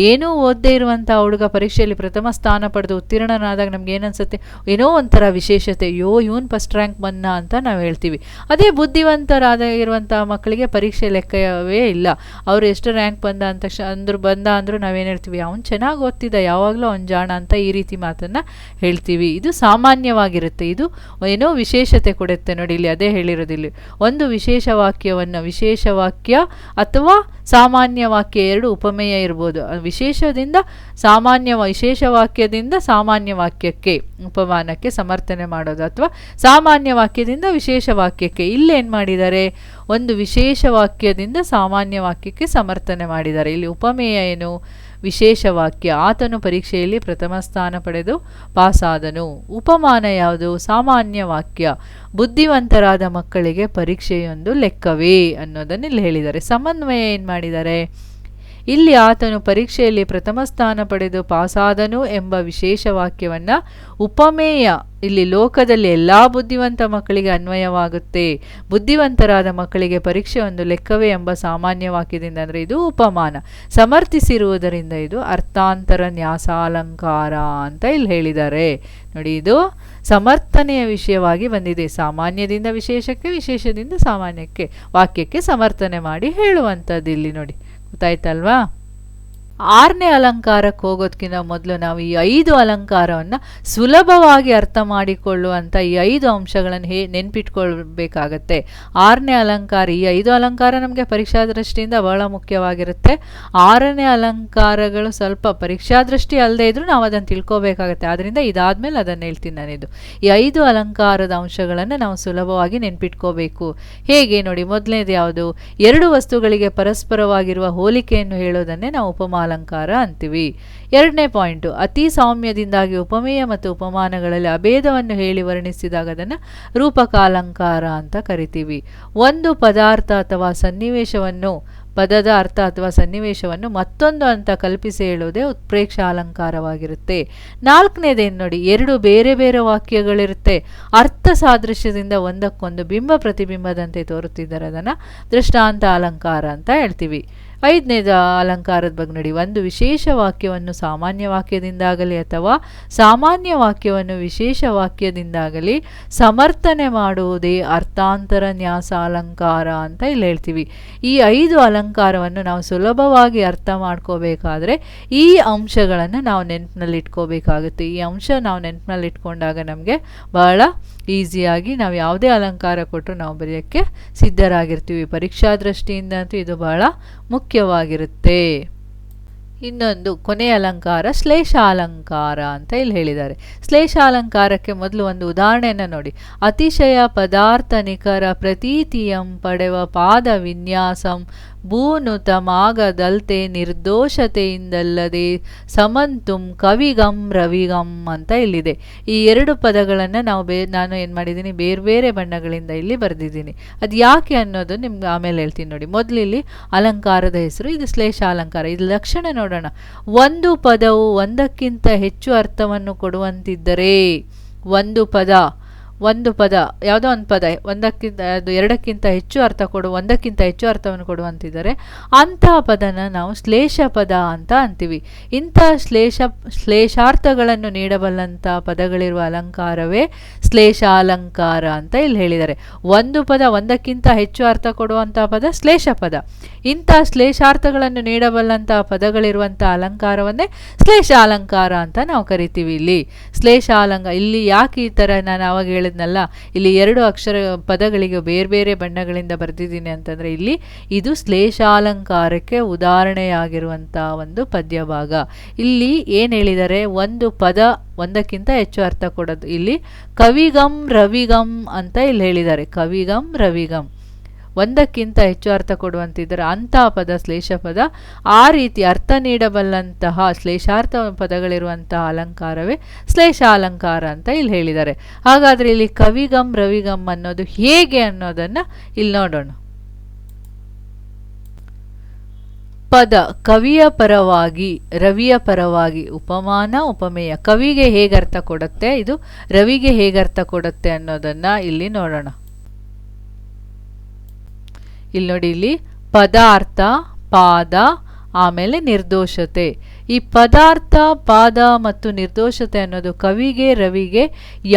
ಏನೂ ಓದದೇ ಇರುವಂಥ ಹುಡುಗ ಪರೀಕ್ಷೆಯಲ್ಲಿ ಪ್ರಥಮ ಸ್ಥಾನ ಪಡೆದು ಉತ್ತೀರ್ಣನಾದಾಗ ನಮ್ಗೆ ಏನನ್ಸುತ್ತೆ? ಏನೋ ಒಂಥರ ವಿಶೇಷತೆ, ಇವನು ಫಸ್ಟ್ ರ್ಯಾಂಕ್ ಬಂದ ಅಂತ ನಾವು ಹೇಳ್ತೀವಿ. ಅದೇ ಬುದ್ಧಿವಂತರಾಗಿರುವಂಥ ಮಕ್ಕಳಿಗೆ ಪರೀಕ್ಷೆ ಲೆಕ್ಕವೇ ಇಲ್ಲ. ಅವರು ಎಷ್ಟು ರ್ಯಾಂಕ್ ಬಂದ ಅಂದರೂ ನಾವೇನು ಹೇಳ್ತೀವಿ? ಅವ್ನು ಚೆನ್ನಾಗಿ ಓದ್ತಿದ್ದ, ಯಾವಾಗಲೂ ಅವ್ನು ಜಾಣ ಅಂತ ಈ ರೀತಿ ಮಾತನ್ನು ಹೇಳ್ತೀವಿ. ಇದು ಸಾಮಾನ್ಯವಾಗಿರುತ್ತೆ. ಇದು ಏನೋ ವಿಶೇಷತೆ ಕೊಡುತ್ತೆ. ನೋಡಿ, ಇಲ್ಲಿ ಅದೇ ಹೇಳಿರೋದಿಲ್ಲ. ಒಂದು ವಿಶೇಷ ವಾಕ್ಯ ಅಥವಾ ಸಾಮಾನ್ಯ ವಾಕ್ಯ ಎರಡು ಉಪಮೇಯ ಇರ್ಬೋದು. ವಿಶೇಷ ವಾಕ್ಯದಿಂದ ಸಾಮಾನ್ಯ ವಾಕ್ಯಕ್ಕೆ ಉಪಮಾನಕ್ಕೆ ಸಮರ್ಥನೆ ಮಾಡೋದು, ಅಥವಾ ಸಾಮಾನ್ಯ ವಾಕ್ಯದಿಂದ ವಿಶೇಷ ವಾಕ್ಯಕ್ಕೆ. ಇಲ್ಲೇನು ಮಾಡಿದ್ದಾರೆ? ಒಂದು ವಿಶೇಷ ವಾಕ್ಯದಿಂದ ಸಾಮಾನ್ಯ ವಾಕ್ಯಕ್ಕೆ ಸಮರ್ಥನೆ ಮಾಡಿದ್ದಾರೆ. ಇಲ್ಲಿ ಉಪಮೇಯ ಏನು? ವಿಶೇಷ ವಾಕ್ಯ. ಆತನು ಪರೀಕ್ಷೆಯಲ್ಲಿ ಪ್ರಥಮ ಸ್ಥಾನ ಪಡೆದು ಪಾಸಾದನು. ಉಪಮಾನ ಯಾವುದು? ಸಾಮಾನ್ಯ ವಾಕ್ಯ. ಬುದ್ಧಿವಂತರಾದ ಮಕ್ಕಳಿಗೆ ಪರೀಕ್ಷೆಯೊಂದು ಲೆಕ್ಕವೇ ಅನ್ನೋದನ್ನು ಇಲ್ಲಿ ಹೇಳಿದ್ದಾರೆ. ಸಮನ್ವಯ ಏನು ಮಾಡಿದ್ದಾರೆ? ಇಲ್ಲಿ ಆತನು ಪರೀಕ್ಷೆಯಲ್ಲಿ ಪ್ರಥಮ ಸ್ಥಾನ ಪಡೆದು ಪಾಸಾದನು ಎಂಬ ವಿಶೇಷ ವಾಕ್ಯವನ್ನು ಉಪಮೇಯ, ಇಲ್ಲಿ ಲೋಕದಲ್ಲಿ ಎಲ್ಲ ಬುದ್ಧಿವಂತ ಮಕ್ಕಳಿಗೆ ಅನ್ವಯವಾಗುತ್ತೆ. ಬುದ್ಧಿವಂತರಾದ ಮಕ್ಕಳಿಗೆ ಪರೀಕ್ಷೆ ಒಂದು ಲೆಕ್ಕವೇ ಎಂಬ ಸಾಮಾನ್ಯ ವಾಕ್ಯದಿಂದ, ಅಂದರೆ ಇದು ಉಪಮಾನ, ಸಮರ್ಥಿಸಿರುವುದರಿಂದ ಇದು ಅರ್ಥಾಂತರ ನ್ಯಾಸಾಲಂಕಾರ ಅಂತ ಇಲ್ಲಿ ಹೇಳಿದ್ದಾರೆ. ನೋಡಿ, ಇದು ಸಮರ್ಥನೆಯ ವಿಷಯವಾಗಿ ಬಂದಿದೆ. ಸಾಮಾನ್ಯದಿಂದ ವಿಶೇಷಕ್ಕೆ, ವಿಶೇಷದಿಂದ ಸಾಮಾನ್ಯಕ್ಕೆ, ವಾಕ್ಯಕ್ಕೆ ಸಮರ್ಥನೆ ಮಾಡಿ ಹೇಳುವಂಥದ್ದು ಇಲ್ಲಿ ನೋಡಿ. ಗೊತ್ತಾಯ್ತಲ್ವಾ? 6ನೇ ಅಲಂಕಾರಕ್ಕೆ ಹೋಗೋದಕ್ಕಿಂತ ಮೊದಲು ನಾವು ಈ 5 ಅಲಂಕಾರವನ್ನು ಸುಲಭವಾಗಿ ಅರ್ಥ ಮಾಡಿಕೊಳ್ಳುವಂಥ ಈ 5 ಅಂಶಗಳನ್ನು ನೆನ್ಪಿಟ್ಕೊಳ್ಬೇಕಾಗತ್ತೆ. 6ನೇ ಅಲಂಕಾರ, ಈ 5 ಅಲಂಕಾರ ನಮಗೆ ಪರೀಕ್ಷಾ ದೃಷ್ಟಿಯಿಂದ ಬಹಳ ಮುಖ್ಯವಾಗಿರುತ್ತೆ. 6ನೇ ಅಲಂಕಾರಗಳು ಸ್ವಲ್ಪ ಪರೀಕ್ಷಾ ದೃಷ್ಟಿ ಅಲ್ಲದೆ ಇದ್ರೂ ನಾವು ಅದನ್ನು ತಿಳ್ಕೋಬೇಕಾಗತ್ತೆ. ಆದ್ದರಿಂದ ಇದಾದ್ಮೇಲೆ ಅದನ್ನು ಹೇಳ್ತೀನಿ ನಾನಿದು. ಈ 5 ಅಲಂಕಾರದ ಅಂಶಗಳನ್ನು ನಾವು ಸುಲಭವಾಗಿ ನೆನ್ಪಿಟ್ಕೋಬೇಕು. ಹೇಗೆ ನೋಡಿ, ಮೊದಲನೇದು ಯಾವುದು? 2 ವಸ್ತುಗಳಿಗೆ ಪರಸ್ಪರವಾಗಿರುವ ಹೋಲಿಕೆಯನ್ನು ಹೇಳೋದನ್ನೇ ನಾವು ಉಪಮಾ ಅಲಂಕಾರ ಅಂತೀವಿ. 2ನೇ ಪಾಯಿಂಟು, ಅತಿ ಸಾಮ್ಯದಿಂದಾಗಿ ಉಪಮೇಯ ಮತ್ತು ಉಪಮಾನಗಳಲ್ಲಿ ಅಭೇದವನ್ನು ಹೇಳಿ ವರ್ಣಿಸಿದಾಗ ಅದನ್ನು ರೂಪಕಾಲಂಕಾರ ಅಂತ ಕರಿತೀವಿ. ಒಂದು ಪದಾರ್ಥ ಅಥವಾ ಸನ್ನಿವೇಶವನ್ನು, ಪದದ ಅರ್ಥ ಅಥವಾ ಸನ್ನಿವೇಶವನ್ನು ಮತ್ತೊಂದು ಅಂತ ಕಲ್ಪಿಸಿ ಹೇಳುವುದೇ ಉತ್ಪ್ರೇಕ್ಷಾ ಅಲಂಕಾರವಾಗಿರುತ್ತೆ. 4ನೇದೇನು ನೋಡಿ, 2 ಬೇರೆ ಬೇರೆ ವಾಕ್ಯಗಳಿರುತ್ತೆ, ಅರ್ಥ ಸಾದೃಶ್ಯದಿಂದ ಒಂದಕ್ಕೊಂದು ಬಿಂಬ ಪ್ರತಿಬಿಂಬದಂತೆ ತೋರುತ್ತಿದ್ದರೆ ಅದನ್ನು ದೃಷ್ಟಾಂತ ಅಲಂಕಾರ ಅಂತ ಹೇಳ್ತೀವಿ. 5ನೇದ ಅಲಂಕಾರದ ಬಗ್ಗೆ ನೋಡಿ, ಒಂದು ವಿಶೇಷ ವಾಕ್ಯವನ್ನು ಸಾಮಾನ್ಯ ವಾಕ್ಯದಿಂದಾಗಲಿ ಅಥವಾ ಸಾಮಾನ್ಯ ವಾಕ್ಯವನ್ನು ವಿಶೇಷ ವಾಕ್ಯದಿಂದಾಗಲಿ ಸಮರ್ಥನೆ ಮಾಡುವುದೇ ಅರ್ಥಾಂತರ ನ್ಯಾಸ ಅಲಂಕಾರ ಅಂತ ಇಲ್ಲಿ ಹೇಳ್ತೀವಿ. ಈ 5 ಅಲಂಕಾರವನ್ನು ನಾವು ಸುಲಭವಾಗಿ ಅರ್ಥ ಮಾಡ್ಕೋಬೇಕಾದ್ರೆ ಈ ಅಂಶಗಳನ್ನು ನಾವು ನೆನಪಿನಲ್ಲಿ ಇಟ್ಕೋಬೇಕಾಗುತ್ತೆ. ಈ ಅಂಶ ನಾವು ನೆನಪಿನಲ್ಲಿ ಇಟ್ಕೊಂಡಾಗ ನಮಗೆ ಬಹಳ ಈಸಿಯಾಗಿ ನಾವು ಯಾವುದೇ ಅಲಂಕಾರ ಕೊಟ್ಟರು ನಾವು ಬರೆಯೋಕ್ಕೆ ಸಿದ್ಧರಾಗಿರ್ತೀವಿ. ಪರೀಕ್ಷಾ ದೃಷ್ಟಿಯಿಂದಂತೂ ಇದು ಬಹಳ ಮುಖ್ಯವಾಗಿರುತ್ತೆ. ಇನ್ನೊಂದು ಕೊನೆಯ ಅಲಂಕಾರ ಶ್ಲೇಷಾಲಂಕಾರ ಅಂತ ಇಲ್ಲಿ ಹೇಳಿದ್ದಾರೆ. ಶ್ಲೇಷಾಲಂಕಾರಕ್ಕೆ ಮೊದಲು ಒಂದು ಉದಾಹರಣೆಯನ್ನು ನೋಡಿ. ಅತಿಶಯ ಪದಾರ್ಥ ನಿಖರ ಪ್ರತೀತಿಯಂ ಪಡೆವ ಪಾದ ವಿನ್ಯಾಸಂ ಭೂನುತಮಾಗದಲ್ತೆ ನಿರ್ದೋಷತೆಯಿಂದಲ್ಲದೆ ಸಮಂತುಂ ಕವಿಗಂ ರವಿಗಂ ಅಂತ ಇಲ್ಲಿದೆ. ಈ 2 ಪದಗಳನ್ನು ನಾನು ಏನು ಮಾಡಿದ್ದೀನಿ, ಬೇರೆ ಬೇರೆ ಬಣ್ಣಗಳಿಂದ ಇಲ್ಲಿ ಬರೆದಿದ್ದೀನಿ. ಅದು ಯಾಕೆ ಅನ್ನೋದು ನಿಮ್ಗೆ ಆಮೇಲೆ ಹೇಳ್ತೀನಿ ನೋಡಿ. ಮೊದಲಿಲ್ಲಿ ಅಲಂಕಾರದ ಹೆಸರು, ಇದು ಶ್ಲೇಷಾಲಂಕಾರ. ಇದು ಲಕ್ಷಣ ನೋಡೋಣ. ಒಂದು ಪದವು ಒಂದಕ್ಕಿಂತ ಹೆಚ್ಚು ಅರ್ಥವನ್ನು ಕೊಡುವಂತಿದ್ದರೆ, ಒಂದು ಪದ ಯಾವುದೋ ಒಂದು ಪದ ಎರಡಕ್ಕಿಂತ ಹೆಚ್ಚು ಒಂದಕ್ಕಿಂತ ಹೆಚ್ಚು ಅರ್ಥವನ್ನು ಕೊಡುವಂತಿದ್ದರೆ ಅಂತಹ ಪದನ ನಾವು ಶ್ಲೇಷ ಪದ ಅಂತ ಅಂತೀವಿ. ಇಂತಹ ಶ್ಲೇಷಾರ್ಥಗಳನ್ನು ನೀಡಬಲ್ಲಂಥ ಪದಗಳಿರುವ ಅಲಂಕಾರವೇ ಶ್ಲೇಷಾಲಂಕಾರ ಅಂತ ಇಲ್ಲಿ ಹೇಳಿದ್ದಾರೆ. ಒಂದು ಪದ ಒಂದಕ್ಕಿಂತ ಹೆಚ್ಚು ಅರ್ಥ ಕೊಡುವಂಥ ಪದ ಶ್ಲೇಷ ಪದ. ಇಂತಹ ಶ್ಲೇಷಾರ್ಥಗಳನ್ನು ನೀಡಬಲ್ಲಂಥ ಪದಗಳಿರುವಂಥ ಅಲಂಕಾರವನ್ನೇ ಶ್ಲೇಷಾಲಂಕಾರ ಅಂತ ನಾವು ಕರಿತೀವಿ. ಇಲ್ಲಿ ಯಾಕೆ ಈ ಥರ ನಾನು ಆವಾಗ ಹೇಳಿದ್ನಲ್ಲ, ಇಲ್ಲಿ 2 ಅಕ್ಷರ ಪದಗಳಿಗೆ ಬೇರೆ ಬೇರೆ ಬಣ್ಣಗಳಿಂದ ಬರೆದಿದ್ದೀನಿ ಅಂತಂದರೆ ಇಲ್ಲಿ ಇದು ಶ್ಲೇಷಾಲಂಕಾರಕ್ಕೆ ಉದಾಹರಣೆಯಾಗಿರುವಂಥ ಒಂದು ಪದ್ಯ ಭಾಗ. ಇಲ್ಲಿ ಏನು ಹೇಳಿದ್ದಾರೆ, ಒಂದು ಪದ ಒಂದಕ್ಕಿಂತ ಹೆಚ್ಚು ಅರ್ಥ ಕೊಡೋದು. ಇಲ್ಲಿ ಕವಿಗಂ ರವಿಗಂ ಅಂತ ಇಲ್ಲಿ ಹೇಳಿದ್ದಾರೆ. ಕವಿಗಂ ರವಿಗಂ ಒಂದಕ್ಕಿಂತ ಹೆಚ್ಚು ಅರ್ಥ ಕೊಡುವಂತಿದ್ದರೆ ಅಂತಹ ಪದ ಶ್ಲೇಷ ಪದ. ಆ ರೀತಿ ಅರ್ಥ ನೀಡಬಲ್ಲಂತಹ ಶ್ಲೇಷಾರ್ಥ ಪದಗಳಿರುವಂತಹ ಅಲಂಕಾರವೇ ಶ್ಲೇಷಾಲಂಕಾರ ಅಂತ ಇಲ್ಲಿ ಹೇಳಿದ್ದಾರೆ. ಹಾಗಾದರೆ ಇಲ್ಲಿ ಕವಿಗಂ ರವಿಗಂ ಅನ್ನೋದು ಹೇಗೆ ಅನ್ನೋದನ್ನು ಇಲ್ಲಿ ನೋಡೋಣ. ಪದ ಕವಿಯ ಪರವಾಗಿ, ರವಿಯ ಪರವಾಗಿ, ಉಪಮಾನ ಉಪಮೇಯ. ಕವಿಗೆ ಹೇಗೆ ಅರ್ಥ ಕೊಡುತ್ತೆ, ಇದು ರವಿಗೆ ಹೇಗೆ ಅರ್ಥ ಕೊಡುತ್ತೆ ಅನ್ನೋದನ್ನು ಇಲ್ಲಿ ನೋಡೋಣ. ಇಲ್ಲಿ ನೋಡಿ, ಇಲ್ಲಿ ಪದಾರ್ಥ, ಪಾದ, ಆಮೇಲೆ ನಿರ್ದೋಷತೆ. ಈ ಪದಾರ್ಥ, ಪಾದ ಮತ್ತು ನಿರ್ದೋಷತೆ ಅನ್ನೋದು ಕವಿಗೆ ರವಿಗೆ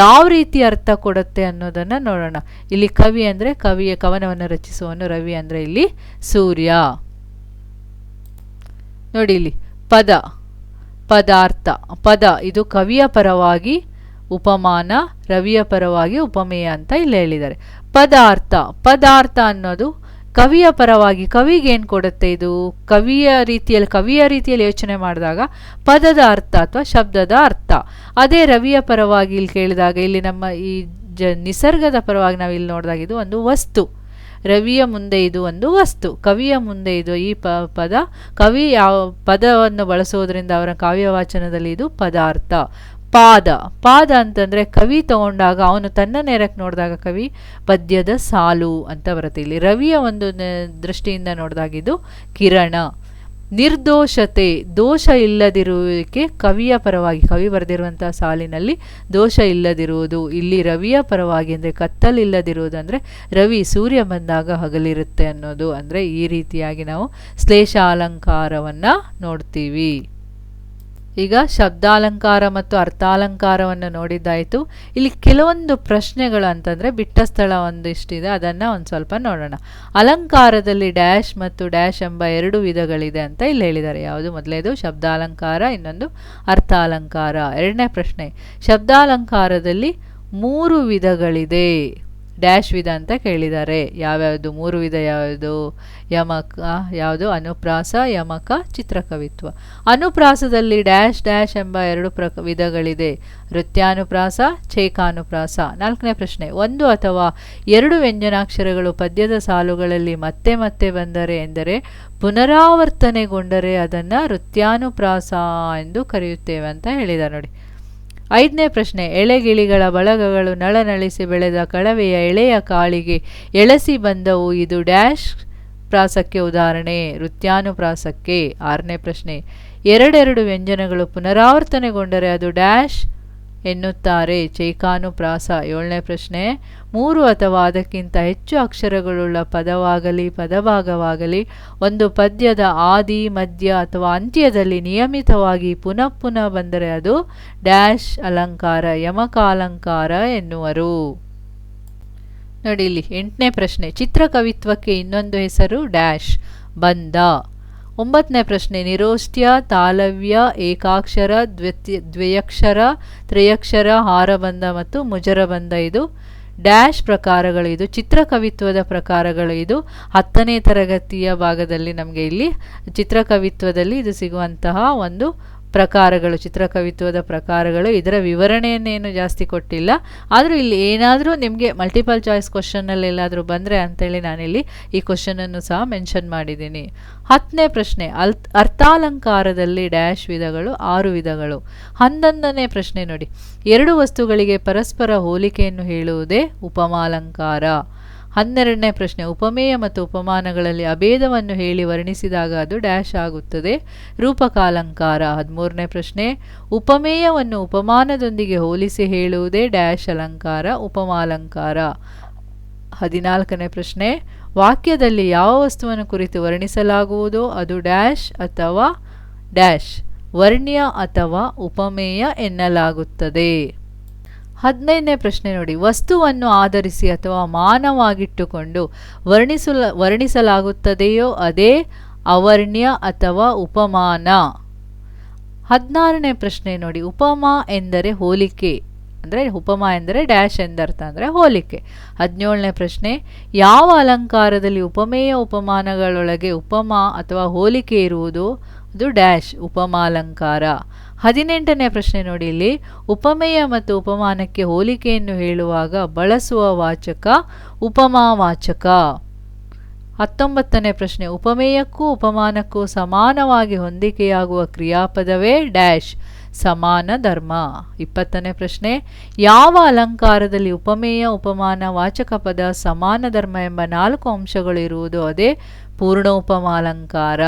ಯಾವ ರೀತಿ ಅರ್ಥ ಕೊಡುತ್ತೆ ಅನ್ನೋದನ್ನು ನೋಡೋಣ. ಇಲ್ಲಿ ಕವಿ ಅಂದರೆ ಕವಿಯ ಕವನವನ್ನು ರಚಿಸುವನು, ರವಿ ಅಂದರೆ ಇಲ್ಲಿ ಸೂರ್ಯ. ನೋಡಿ ಇಲ್ಲಿ ಪದಾರ್ಥ, ಪದ ಇದು ಕವಿಯ ಪರವಾಗಿ ಉಪಮಾನ, ರವಿಯ ಪರವಾಗಿ ಉಪಮೇಯ ಅಂತ ಇಲ್ಲಿ ಹೇಳಿದ್ದಾರೆ. ಪದಾರ್ಥ ಅನ್ನೋದು ಕವಿಯ ಪರವಾಗಿ, ಕವಿಗೆ ಏನು ಕೊಡುತ್ತೆ, ಇದು ಕವಿಯ ರೀತಿಯಲ್ಲಿ ಯೋಚನೆ ಮಾಡಿದಾಗ ಪದದ ಅರ್ಥ ಅಥವಾ ಶಬ್ದದ ಅರ್ಥ. ಅದೇ ರವಿಯ ಪರವಾಗಿ ಇಲ್ಲಿ ಕೇಳಿದಾಗ, ಇಲ್ಲಿ ನಮ್ಮ ಈ ನಿಸರ್ಗದ ಪರವಾಗಿ ನಾವು ಇಲ್ಲಿ ನೋಡಿದಾಗ ಇದು ಒಂದು ವಸ್ತು. ರವಿಯ ಮುಂದೆ ಇದು ಒಂದು ವಸ್ತು, ಕವಿಯ ಮುಂದೆ ಇದು ಈ ಪದ. ಕವಿ ಯಾವ ಪದವನ್ನು ಬಳಸೋದ್ರಿಂದ ಅವರ ಕಾವ್ಯವಾಚನದಲ್ಲಿ ಇದು ಪದಾರ್ಥ. ಪಾದ ಅಂತಂದರೆ ಕವಿ ತಗೊಂಡಾಗ ಅವನು ತನ್ನ ನೇರಕ್ಕೆ ನೋಡಿದಾಗ ಕವಿ ಪದ್ಯದ ಸಾಲು ಅಂತ ಬರುತ್ತೆ. ಇಲ್ಲಿ ರವಿಯ ಒಂದು ದೃಷ್ಟಿಯಿಂದ ನೋಡಿದಾಗ ಇದು ಕಿರಣ. ನಿರ್ದೋಷತೆ, ದೋಷ ಇಲ್ಲದಿರುವಿಕೆ ಕವಿಯ ಪರವಾಗಿ, ಕವಿ ಬರೆದಿರುವಂತಹ ಸಾಲಿನಲ್ಲಿ ದೋಷ ಇಲ್ಲದಿರುವುದು. ಇಲ್ಲಿ ರವಿಯ ಪರವಾಗಿ ಅಂದರೆ ಕತ್ತಲಿಲ್ಲದಿರುವುದು, ಅಂದರೆ ರವಿ ಸೂರ್ಯ ಬಂದಾಗ ಹಗಲಿರುತ್ತೆ ಅನ್ನೋದು. ಅಂದರೆ ಈ ರೀತಿಯಾಗಿ ನಾವು ಶ್ಲೇಷಾಲಂಕಾರವನ್ನು ನೋಡ್ತೀವಿ. ಈಗ ಶಬ್ದಾಲಂಕಾರ ಮತ್ತು ಅರ್ಥಾಲಂಕಾರವನ್ನು ನೋಡಿದ್ದಾಯಿತು. ಇಲ್ಲಿ ಕೆಲವೊಂದು ಪ್ರಶ್ನೆಗಳು ಅಂತಂದರೆ ಬಿಟ್ಟ ಸ್ಥಳ ಒಂದಿಷ್ಟಿದೆ, ಅದನ್ನು ಒಂದು ಸ್ವಲ್ಪ ನೋಡೋಣ. ಅಲಂಕಾರದಲ್ಲಿ ಡ್ಯಾಶ್ ಮತ್ತು ಡ್ಯಾಶ್ ಎಂಬ 2 ವಿಧಗಳಿದೆ ಅಂತ ಇಲ್ಲಿ ಹೇಳಿದ್ದಾರೆ. ಯಾವುದು? ಮೊದಲೇದು ಶಬ್ದಾಲಂಕಾರ, ಇನ್ನೊಂದು ಅರ್ಥಾಲಂಕಾರ. ಎರಡನೇ ಪ್ರಶ್ನೆ, ಶಬ್ದಾಲಂಕಾರದಲ್ಲಿ 3 ವಿಧಗಳಿದೆ, ಡ್ಯಾಶ್ ವಿಧ ಅಂತ ಕೇಳಿದ್ದಾರೆ. ಯಾವ್ಯಾವುದು 3 ವಿಧ? ಯಾವುದು? ಯಮಕ, ಯಾವುದು? ಅನುಪ್ರಾಸ, ಯಮಕ, ಚಿತ್ರಕವಿತ್ವ. ಅನುಪ್ರಾಸದಲ್ಲಿ ಡ್ಯಾಶ್ ಡ್ಯಾಶ್ ಎಂಬ 2 ವಿಧಗಳಿದೆ, ನೃತ್ಯಾನುಪ್ರಾಸ, ಛೇಕಾನುಪ್ರಾಸ. ನಾಲ್ಕನೇ ಪ್ರಶ್ನೆ, 1 ಅಥವಾ 2 ವ್ಯಂಜನಾಕ್ಷರಗಳು ಪದ್ಯದ ಸಾಲುಗಳಲ್ಲಿ ಮತ್ತೆ ಮತ್ತೆ ಬಂದರೆ ಎಂದರೆ ಪುನರಾವರ್ತನೆಗೊಂಡರೆ ಅದನ್ನು ನೃತ್ಯಾನುಪ್ರಾಸ ಎಂದು ಕರೆಯುತ್ತೇವೆ ಅಂತ ಹೇಳಿದ್ದಾರೆ ನೋಡಿ. 5ನೇ ಪ್ರಶ್ನೆ, ಎಳೆಗಿಳಿಗಳ ಬಳಗಗಳು ನಳನಳಿಸಿ ಬೆಳೆದ ಕಳವೆಯ ಎಳೆಯ ಕಾಳಿಗೆ ಎಳಸಿ ಬಂದವು, ಇದು ಡ್ಯಾಶ್ ಪ್ರಾಸಕ್ಕೆ ಉದಾಹರಣೆ, ನೃತ್ಯಾನುಪ್ರಾಸಕ್ಕೆ. 6ನೇ ಪ್ರಶ್ನೆ, 2 ವ್ಯಂಜನಗಳು ಪುನರಾವರ್ತನೆಗೊಂಡರೆ ಅದು ಡ್ಯಾಶ್ ಎನ್ನುತ್ತಾರೆ, ಚೈಕಾನುಪ್ರಾಸ. 7ನೇ ಪ್ರಶ್ನೆ, 3 ಅಥವಾ ಅದಕ್ಕಿಂತ ಹೆಚ್ಚು ಅಕ್ಷರಗಳುಳ್ಳ ಪದವಾಗಲಿ ಪದಭಾಗವಾಗಲಿ ಒಂದು ಪದ್ಯದ ಆದಿ ಮಧ್ಯ ಅಥವಾ ಅಂತ್ಯದಲ್ಲಿ ನಿಯಮಿತವಾಗಿ ಪುನಃ ಪುನಃ ಬಂದರೆ ಅದು ಡ್ಯಾಶ್ ಅಲಂಕಾರ, ಯಮಕಾಲಂಕಾರ ಎನ್ನುವರು. ನೋಡಿ ಇಲ್ಲಿ 8ನೇ ಪ್ರಶ್ನೆ, ಚಿತ್ರಕವಿತ್ವಕ್ಕೆ ಇನ್ನೊಂದು ಹೆಸರು ಡ್ಯಾಶ್, ಬಂದ. 9ನೇ ಪ್ರಶ್ನೆ, ನಿರೋಷ್ಟ್ಯ, ತಾಲವ್ಯ, ಏಕಾಕ್ಷರ, ದ್ವಯಕ್ಷರ, ತ್ರಯಕ್ಷರ, ಹಾರಬಂಧ ಮತ್ತು ಮುಜರಬಂಧ ಇದು ಡ್ಯಾಶ್ ಪ್ರಕಾರಗಳು. ಇದು ಚಿತ್ರಕವಿತ್ವದ ಪ್ರಕಾರಗಳು. ಇದು 10ನೇ ತರಗತಿಯ ಭಾಗದಲ್ಲಿ ನಮಗೆ ಇಲ್ಲಿ ಚಿತ್ರಕವಿತ್ವದಲ್ಲಿ ಇದು ಸಿಗುವಂತಹ ಒಂದು ಪ್ರಕಾರಗಳು, ಚಿತ್ರಕವಿತ್ವದ ಪ್ರಕಾರಗಳು. ಇದರ ವಿವರಣೆಯನ್ನೇನು ಜಾಸ್ತಿ ಕೊಟ್ಟಿಲ್ಲ, ಆದರೂ ಇಲ್ಲಿ ಏನಾದರೂ ನಿಮಗೆ ಮಲ್ಟಿಪಲ್ ಚಾಯ್ಸ್ ಕ್ವಶನ್ನಲ್ಲಿ ಎಲ್ಲಾದರೂ ಬಂದರೆ ಅಂತೇಳಿ ನಾನಿಲ್ಲಿ ಈ ಕ್ವಶನನ್ನು ಸಹ ಮೆನ್ಷನ್ ಮಾಡಿದ್ದೀನಿ. 10ನೇ ಪ್ರಶ್ನೆ, ಅರ್ಥಾಲಂಕಾರದಲ್ಲಿ ಡ್ಯಾಶ್ ವಿಧಗಳು 6 ವಿಧಗಳು. 11ನೇ ಪ್ರಶ್ನೆ ನೋಡಿ, 2 ವಸ್ತುಗಳಿಗೆ ಪರಸ್ಪರ ಹೋಲಿಕೆಯನ್ನು ಹೇಳುವುದೇ ಉಪಮಾಲಂಕಾರ. 12ನೇ ಪ್ರಶ್ನೆ, ಉಪಮೇಯ ಮತ್ತು ಉಪಮಾನಗಳಲ್ಲಿ ಅಭೇದವನ್ನು ಹೇಳಿ ವರ್ಣಿಸಿದಾಗ ಅದು ಡ್ಯಾಶ್ ಆಗುತ್ತದೆ, ರೂಪಕಾಲಂಕಾರ. 13ನೇ ಪ್ರಶ್ನೆ, ಉಪಮೇಯವನ್ನು ಉಪಮಾನದೊಂದಿಗೆ ಹೋಲಿಸಿ ಹೇಳುವುದೇ ಡ್ಯಾಶ್ ಅಲಂಕಾರ, ಉಪಮಾಲಂಕಾರ. 14ನೇ ಪ್ರಶ್ನೆ, ವಾಕ್ಯದಲ್ಲಿ ಯಾವ ವಸ್ತುವನ್ನು ಕುರಿತು ವರ್ಣಿಸಲಾಗುವುದೋ ಅದು ಡ್ಯಾಶ್ ಅಥವಾ ಡ್ಯಾಶ್, ವರ್ಣ್ಯ ಅಥವಾ ಉಪಮೇಯ ಎನ್ನಲಾಗುತ್ತದೆ. 15ನೇ ಪ್ರಶ್ನೆ ನೋಡಿ, ವಸ್ತುವನ್ನು ಆಧರಿಸಿ ಅಥವಾ ಮಾನವಾಗಿಟ್ಟುಕೊಂಡು ವರ್ಣಿಸಲಾಗುತ್ತದೆಯೋ ಅದೇ ಅವರ್ಣ್ಯ ಅಥವಾ ಉಪಮಾನ. 16ನೇ ಪ್ರಶ್ನೆ ನೋಡಿ, ಉಪಮಾ ಎಂದರೆ ಹೋಲಿಕೆ, ಅಂದರೆ ಉಪಮಾ ಎಂದರೆ ಡ್ಯಾಶ್ ಎಂದರ್ಥ, ಅಂದರೆ ಹೋಲಿಕೆ. 17ನೇ ಪ್ರಶ್ನೆ, ಯಾವ ಅಲಂಕಾರದಲ್ಲಿ ಉಪಮೇಯ ಉಪಮಾನಗಳೊಳಗೆ ಉಪಮಾ ಅಥವಾ ಹೋಲಿಕೆ ಇರುವುದು ಅದು ಡ್ಯಾಶ್, ಉಪಮಾಲಂಕಾರ. 18ನೇ ಪ್ರಶ್ನೆ ನೋಡಿ, ಇಲ್ಲಿ ಉಪಮೇಯ ಮತ್ತು ಉಪಮಾನಕ್ಕೆ ಹೋಲಿಕೆಯನ್ನು ಹೇಳುವಾಗ ಬಳಸುವ ವಾಚಕ ಉಪಮಾವಾಚಕ. 19ನೇ ಪ್ರಶ್ನೆ, ಉಪಮೇಯಕ್ಕೂ ಉಪಮಾನಕ್ಕೂ ಸಮಾನವಾಗಿ ಹೊಂದಿಕೆಯಾಗುವ ಕ್ರಿಯಾಪದವೇ ಡ್ಯಾಶ್, ಸಮಾನ ಧರ್ಮ. 20ನೇ ಪ್ರಶ್ನೆ, ಯಾವ ಅಲಂಕಾರದಲ್ಲಿ ಉಪಮೇಯ ಉಪಮಾನ ವಾಚಕ ಪದ ಸಮಾನ ಧರ್ಮ ಎಂಬ 4 ಅಂಶಗಳು ಇರುವುದು ಅದೇ ಪೂರ್ಣೋಪಮಾಲಂಕಾರ,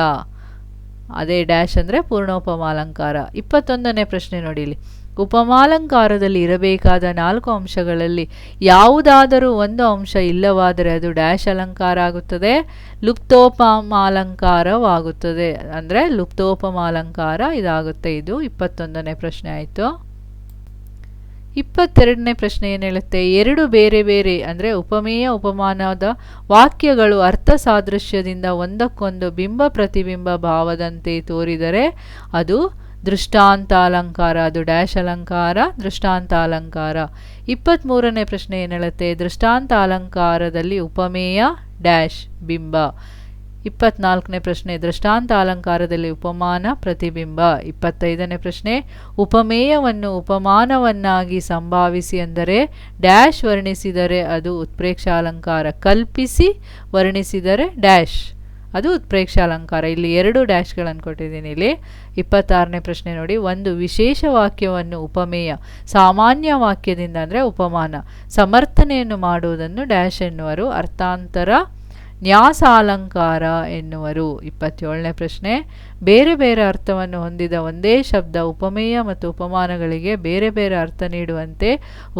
ಅದೇ ಡ್ಯಾಶ್ ಅಂದರೆ ಪೂರ್ಣೋಪಮಾಲಂಕಾರ. 21ನೇ ಪ್ರಶ್ನೆ ನೋಡಿ, ಇಲ್ಲಿ ಉಪಮಾಲಂಕಾರದಲ್ಲಿ ಇರಬೇಕಾದ 4 ಅಂಶಗಳಲ್ಲಿ ಯಾವುದಾದರೂ ಒಂದು ಅಂಶ ಇಲ್ಲವಾದರೆ ಅದು ಡ್ಯಾಶ್ ಅಲಂಕಾರ ಆಗುತ್ತದೆ, ಲುಪ್ತೋಪಮಾಲಂಕಾರವಾಗುತ್ತದೆ, ಅಂದರೆ ಲುಪ್ತೋಪಮಾಲಂಕಾರ ಇದಾಗುತ್ತೆ. ಇದು 21ನೇ ಪ್ರಶ್ನೆ ಆಯಿತು. 22ನೇ ಪ್ರಶ್ನೆ ಏನು ಹೇಳುತ್ತೆ, 2 ಬೇರೆ ಬೇರೆ ಅಂದರೆ ಉಪಮೇಯ ಉಪಮಾನದ ವಾಕ್ಯಗಳು ಅರ್ಥ ಸಾದೃಶ್ಯದಿಂದ ಒಂದಕ್ಕೊಂದು ಬಿಂಬ ಪ್ರತಿಬಿಂಬ ಭಾವದಂತೆ ತೋರಿದರೆ ಅದು ದೃಷ್ಟಾಂತಾಲಂಕಾರ, ಅದು ಡ್ಯಾಶ್ ಅಲಂಕಾರ, ದೃಷ್ಟಾಂತಾಲಂಕಾರ. 23ನೇ ಪ್ರಶ್ನೆ ಏನು ಹೇಳುತ್ತೆ, ದೃಷ್ಟಾಂತಾಲಂಕಾರದಲ್ಲಿ ಉಪಮೇಯ ಡ್ಯಾಶ್ ಬಿಂಬ. 24ನೇ ಪ್ರಶ್ನೆ, ದೃಷ್ಟಾಂತಾಲಂಕಾರದಲ್ಲಿ ಉಪಮಾನ ಪ್ರತಿಬಿಂಬ. 25ನೇ ಪ್ರಶ್ನೆ, ಉಪಮೇಯವನ್ನು ಉಪಮಾನವನ್ನಾಗಿ ಸಂಭಾವಿಸಿ ಅಂದರೆ ಡ್ಯಾಶ್ ವರ್ಣಿಸಿದರೆ ಅದು ಉತ್ಪ್ರೇಕ್ಷಾಲಂಕಾರ, ಕಲ್ಪಿಸಿ ವರ್ಣಿಸಿದರೆ ಡ್ಯಾಶ್, ಅದು ಉತ್ಪ್ರೇಕ್ಷಾಲಂಕಾರ. ಇಲ್ಲಿ 2 ಡ್ಯಾಶ್ಗಳನ್ನು ಕೊಟ್ಟಿದ್ದೀನಿ. ಇಲ್ಲಿ 26ನೇ ಪ್ರಶ್ನೆ ನೋಡಿ, ಒಂದು ವಿಶೇಷ ವಾಕ್ಯವನ್ನು ಉಪಮೇಯ ಸಾಮಾನ್ಯ ವಾಕ್ಯದಿಂದ ಅಂದರೆ ಉಪಮಾನ ಸಮರ್ಥನೆಯನ್ನು ಮಾಡುವುದನ್ನು ಡ್ಯಾಶ್ ಎನ್ನುವರು, ಅರ್ಥಾಂತರ ನ್ಯಾಸಾಲಂಕಾರ ಎನ್ನುವರು. 27ನೇ ಪ್ರಶ್ನೆ, ಬೇರೆ ಬೇರೆ ಅರ್ಥವನ್ನು ಹೊಂದಿದ ಒಂದೇ ಶಬ್ದ ಉಪಮೇಯ ಮತ್ತು ಉಪಮಾನಗಳಿಗೆ ಬೇರೆ ಬೇರೆ ಅರ್ಥ ನೀಡುವಂತೆ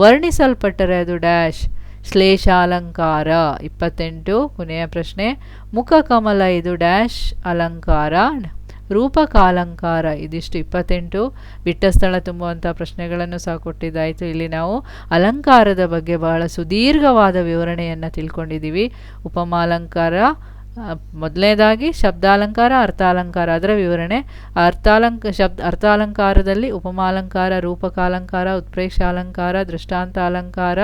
ವರ್ಣಿಸಲ್ಪಟ್ಟರೆ ಅದು ಡ್ಯಾಶ್, ಶ್ಲೇಷಾಲಂಕಾರ. 28 ಕೊನೆಯ ಪ್ರಶ್ನೆ, ಮುಖಕಮಲ ಇದು ಡ್ಯಾಶ್ ಅಲಂಕಾರ, ರೂಪಕಾಲಂಕಾರ. ಇದಿಷ್ಟು 28 ಬಿಟ್ಟ ಸ್ಥಳ ತುಂಬುವಂಥ ಪ್ರಶ್ನೆಗಳನ್ನು ಸಹ ಕೊಟ್ಟಿದ್ದಾಯಿತು. ಇಲ್ಲಿ ನಾವು ಅಲಂಕಾರದ ಬಗ್ಗೆ ಬಹಳ ಸುದೀರ್ಘವಾದ ವಿವರಣೆಯನ್ನು ತಿಳ್ಕೊಂಡಿದ್ದೀವಿ. ಉಪಮಾಲಂಕಾರ, ಮೊದಲನೇದಾಗಿ ಶಬ್ದಾಲಂಕಾರ, ಅರ್ಥಾಲಂಕಾರ, ಅದರ ವಿವರಣೆ. ಅರ್ಥಾಲಂಕಾರದಲ್ಲಿ ಉಪಮಾಲಂಕಾರ, ರೂಪಕಾಲಂಕಾರ, ಉತ್ಪ್ರೇಕ್ಷಾಲಂಕಾರ, ದೃಷ್ಟಾಂತ ಅಲಂಕಾರ,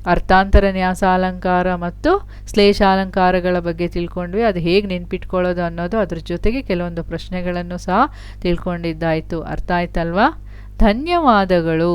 ಅರ್ಥಾಂತರ ನ್ಯಾಸಾಲಂಕಾರ ಮತ್ತು ಶ್ಲೇಷಾಲಂಕಾರಗಳ ಬಗ್ಗೆ ತಿಳ್ಕೊಂಡ್ವಿ. ಅದು ಹೇಗೆ ನೆನ್ಪಿಟ್ಕೊಳ್ಳೋದು ಅನ್ನೋದು, ಅದ್ರ ಜೊತೆಗೆ ಕೆಲವೊಂದು ಪ್ರಶ್ನೆಗಳನ್ನು ಸಹ ತಿಳ್ಕೊಂಡಿದ್ದಾಯಿತು. ಅರ್ಥ ಆಯ್ತಲ್ವಾ? ಧನ್ಯವಾದಗಳು.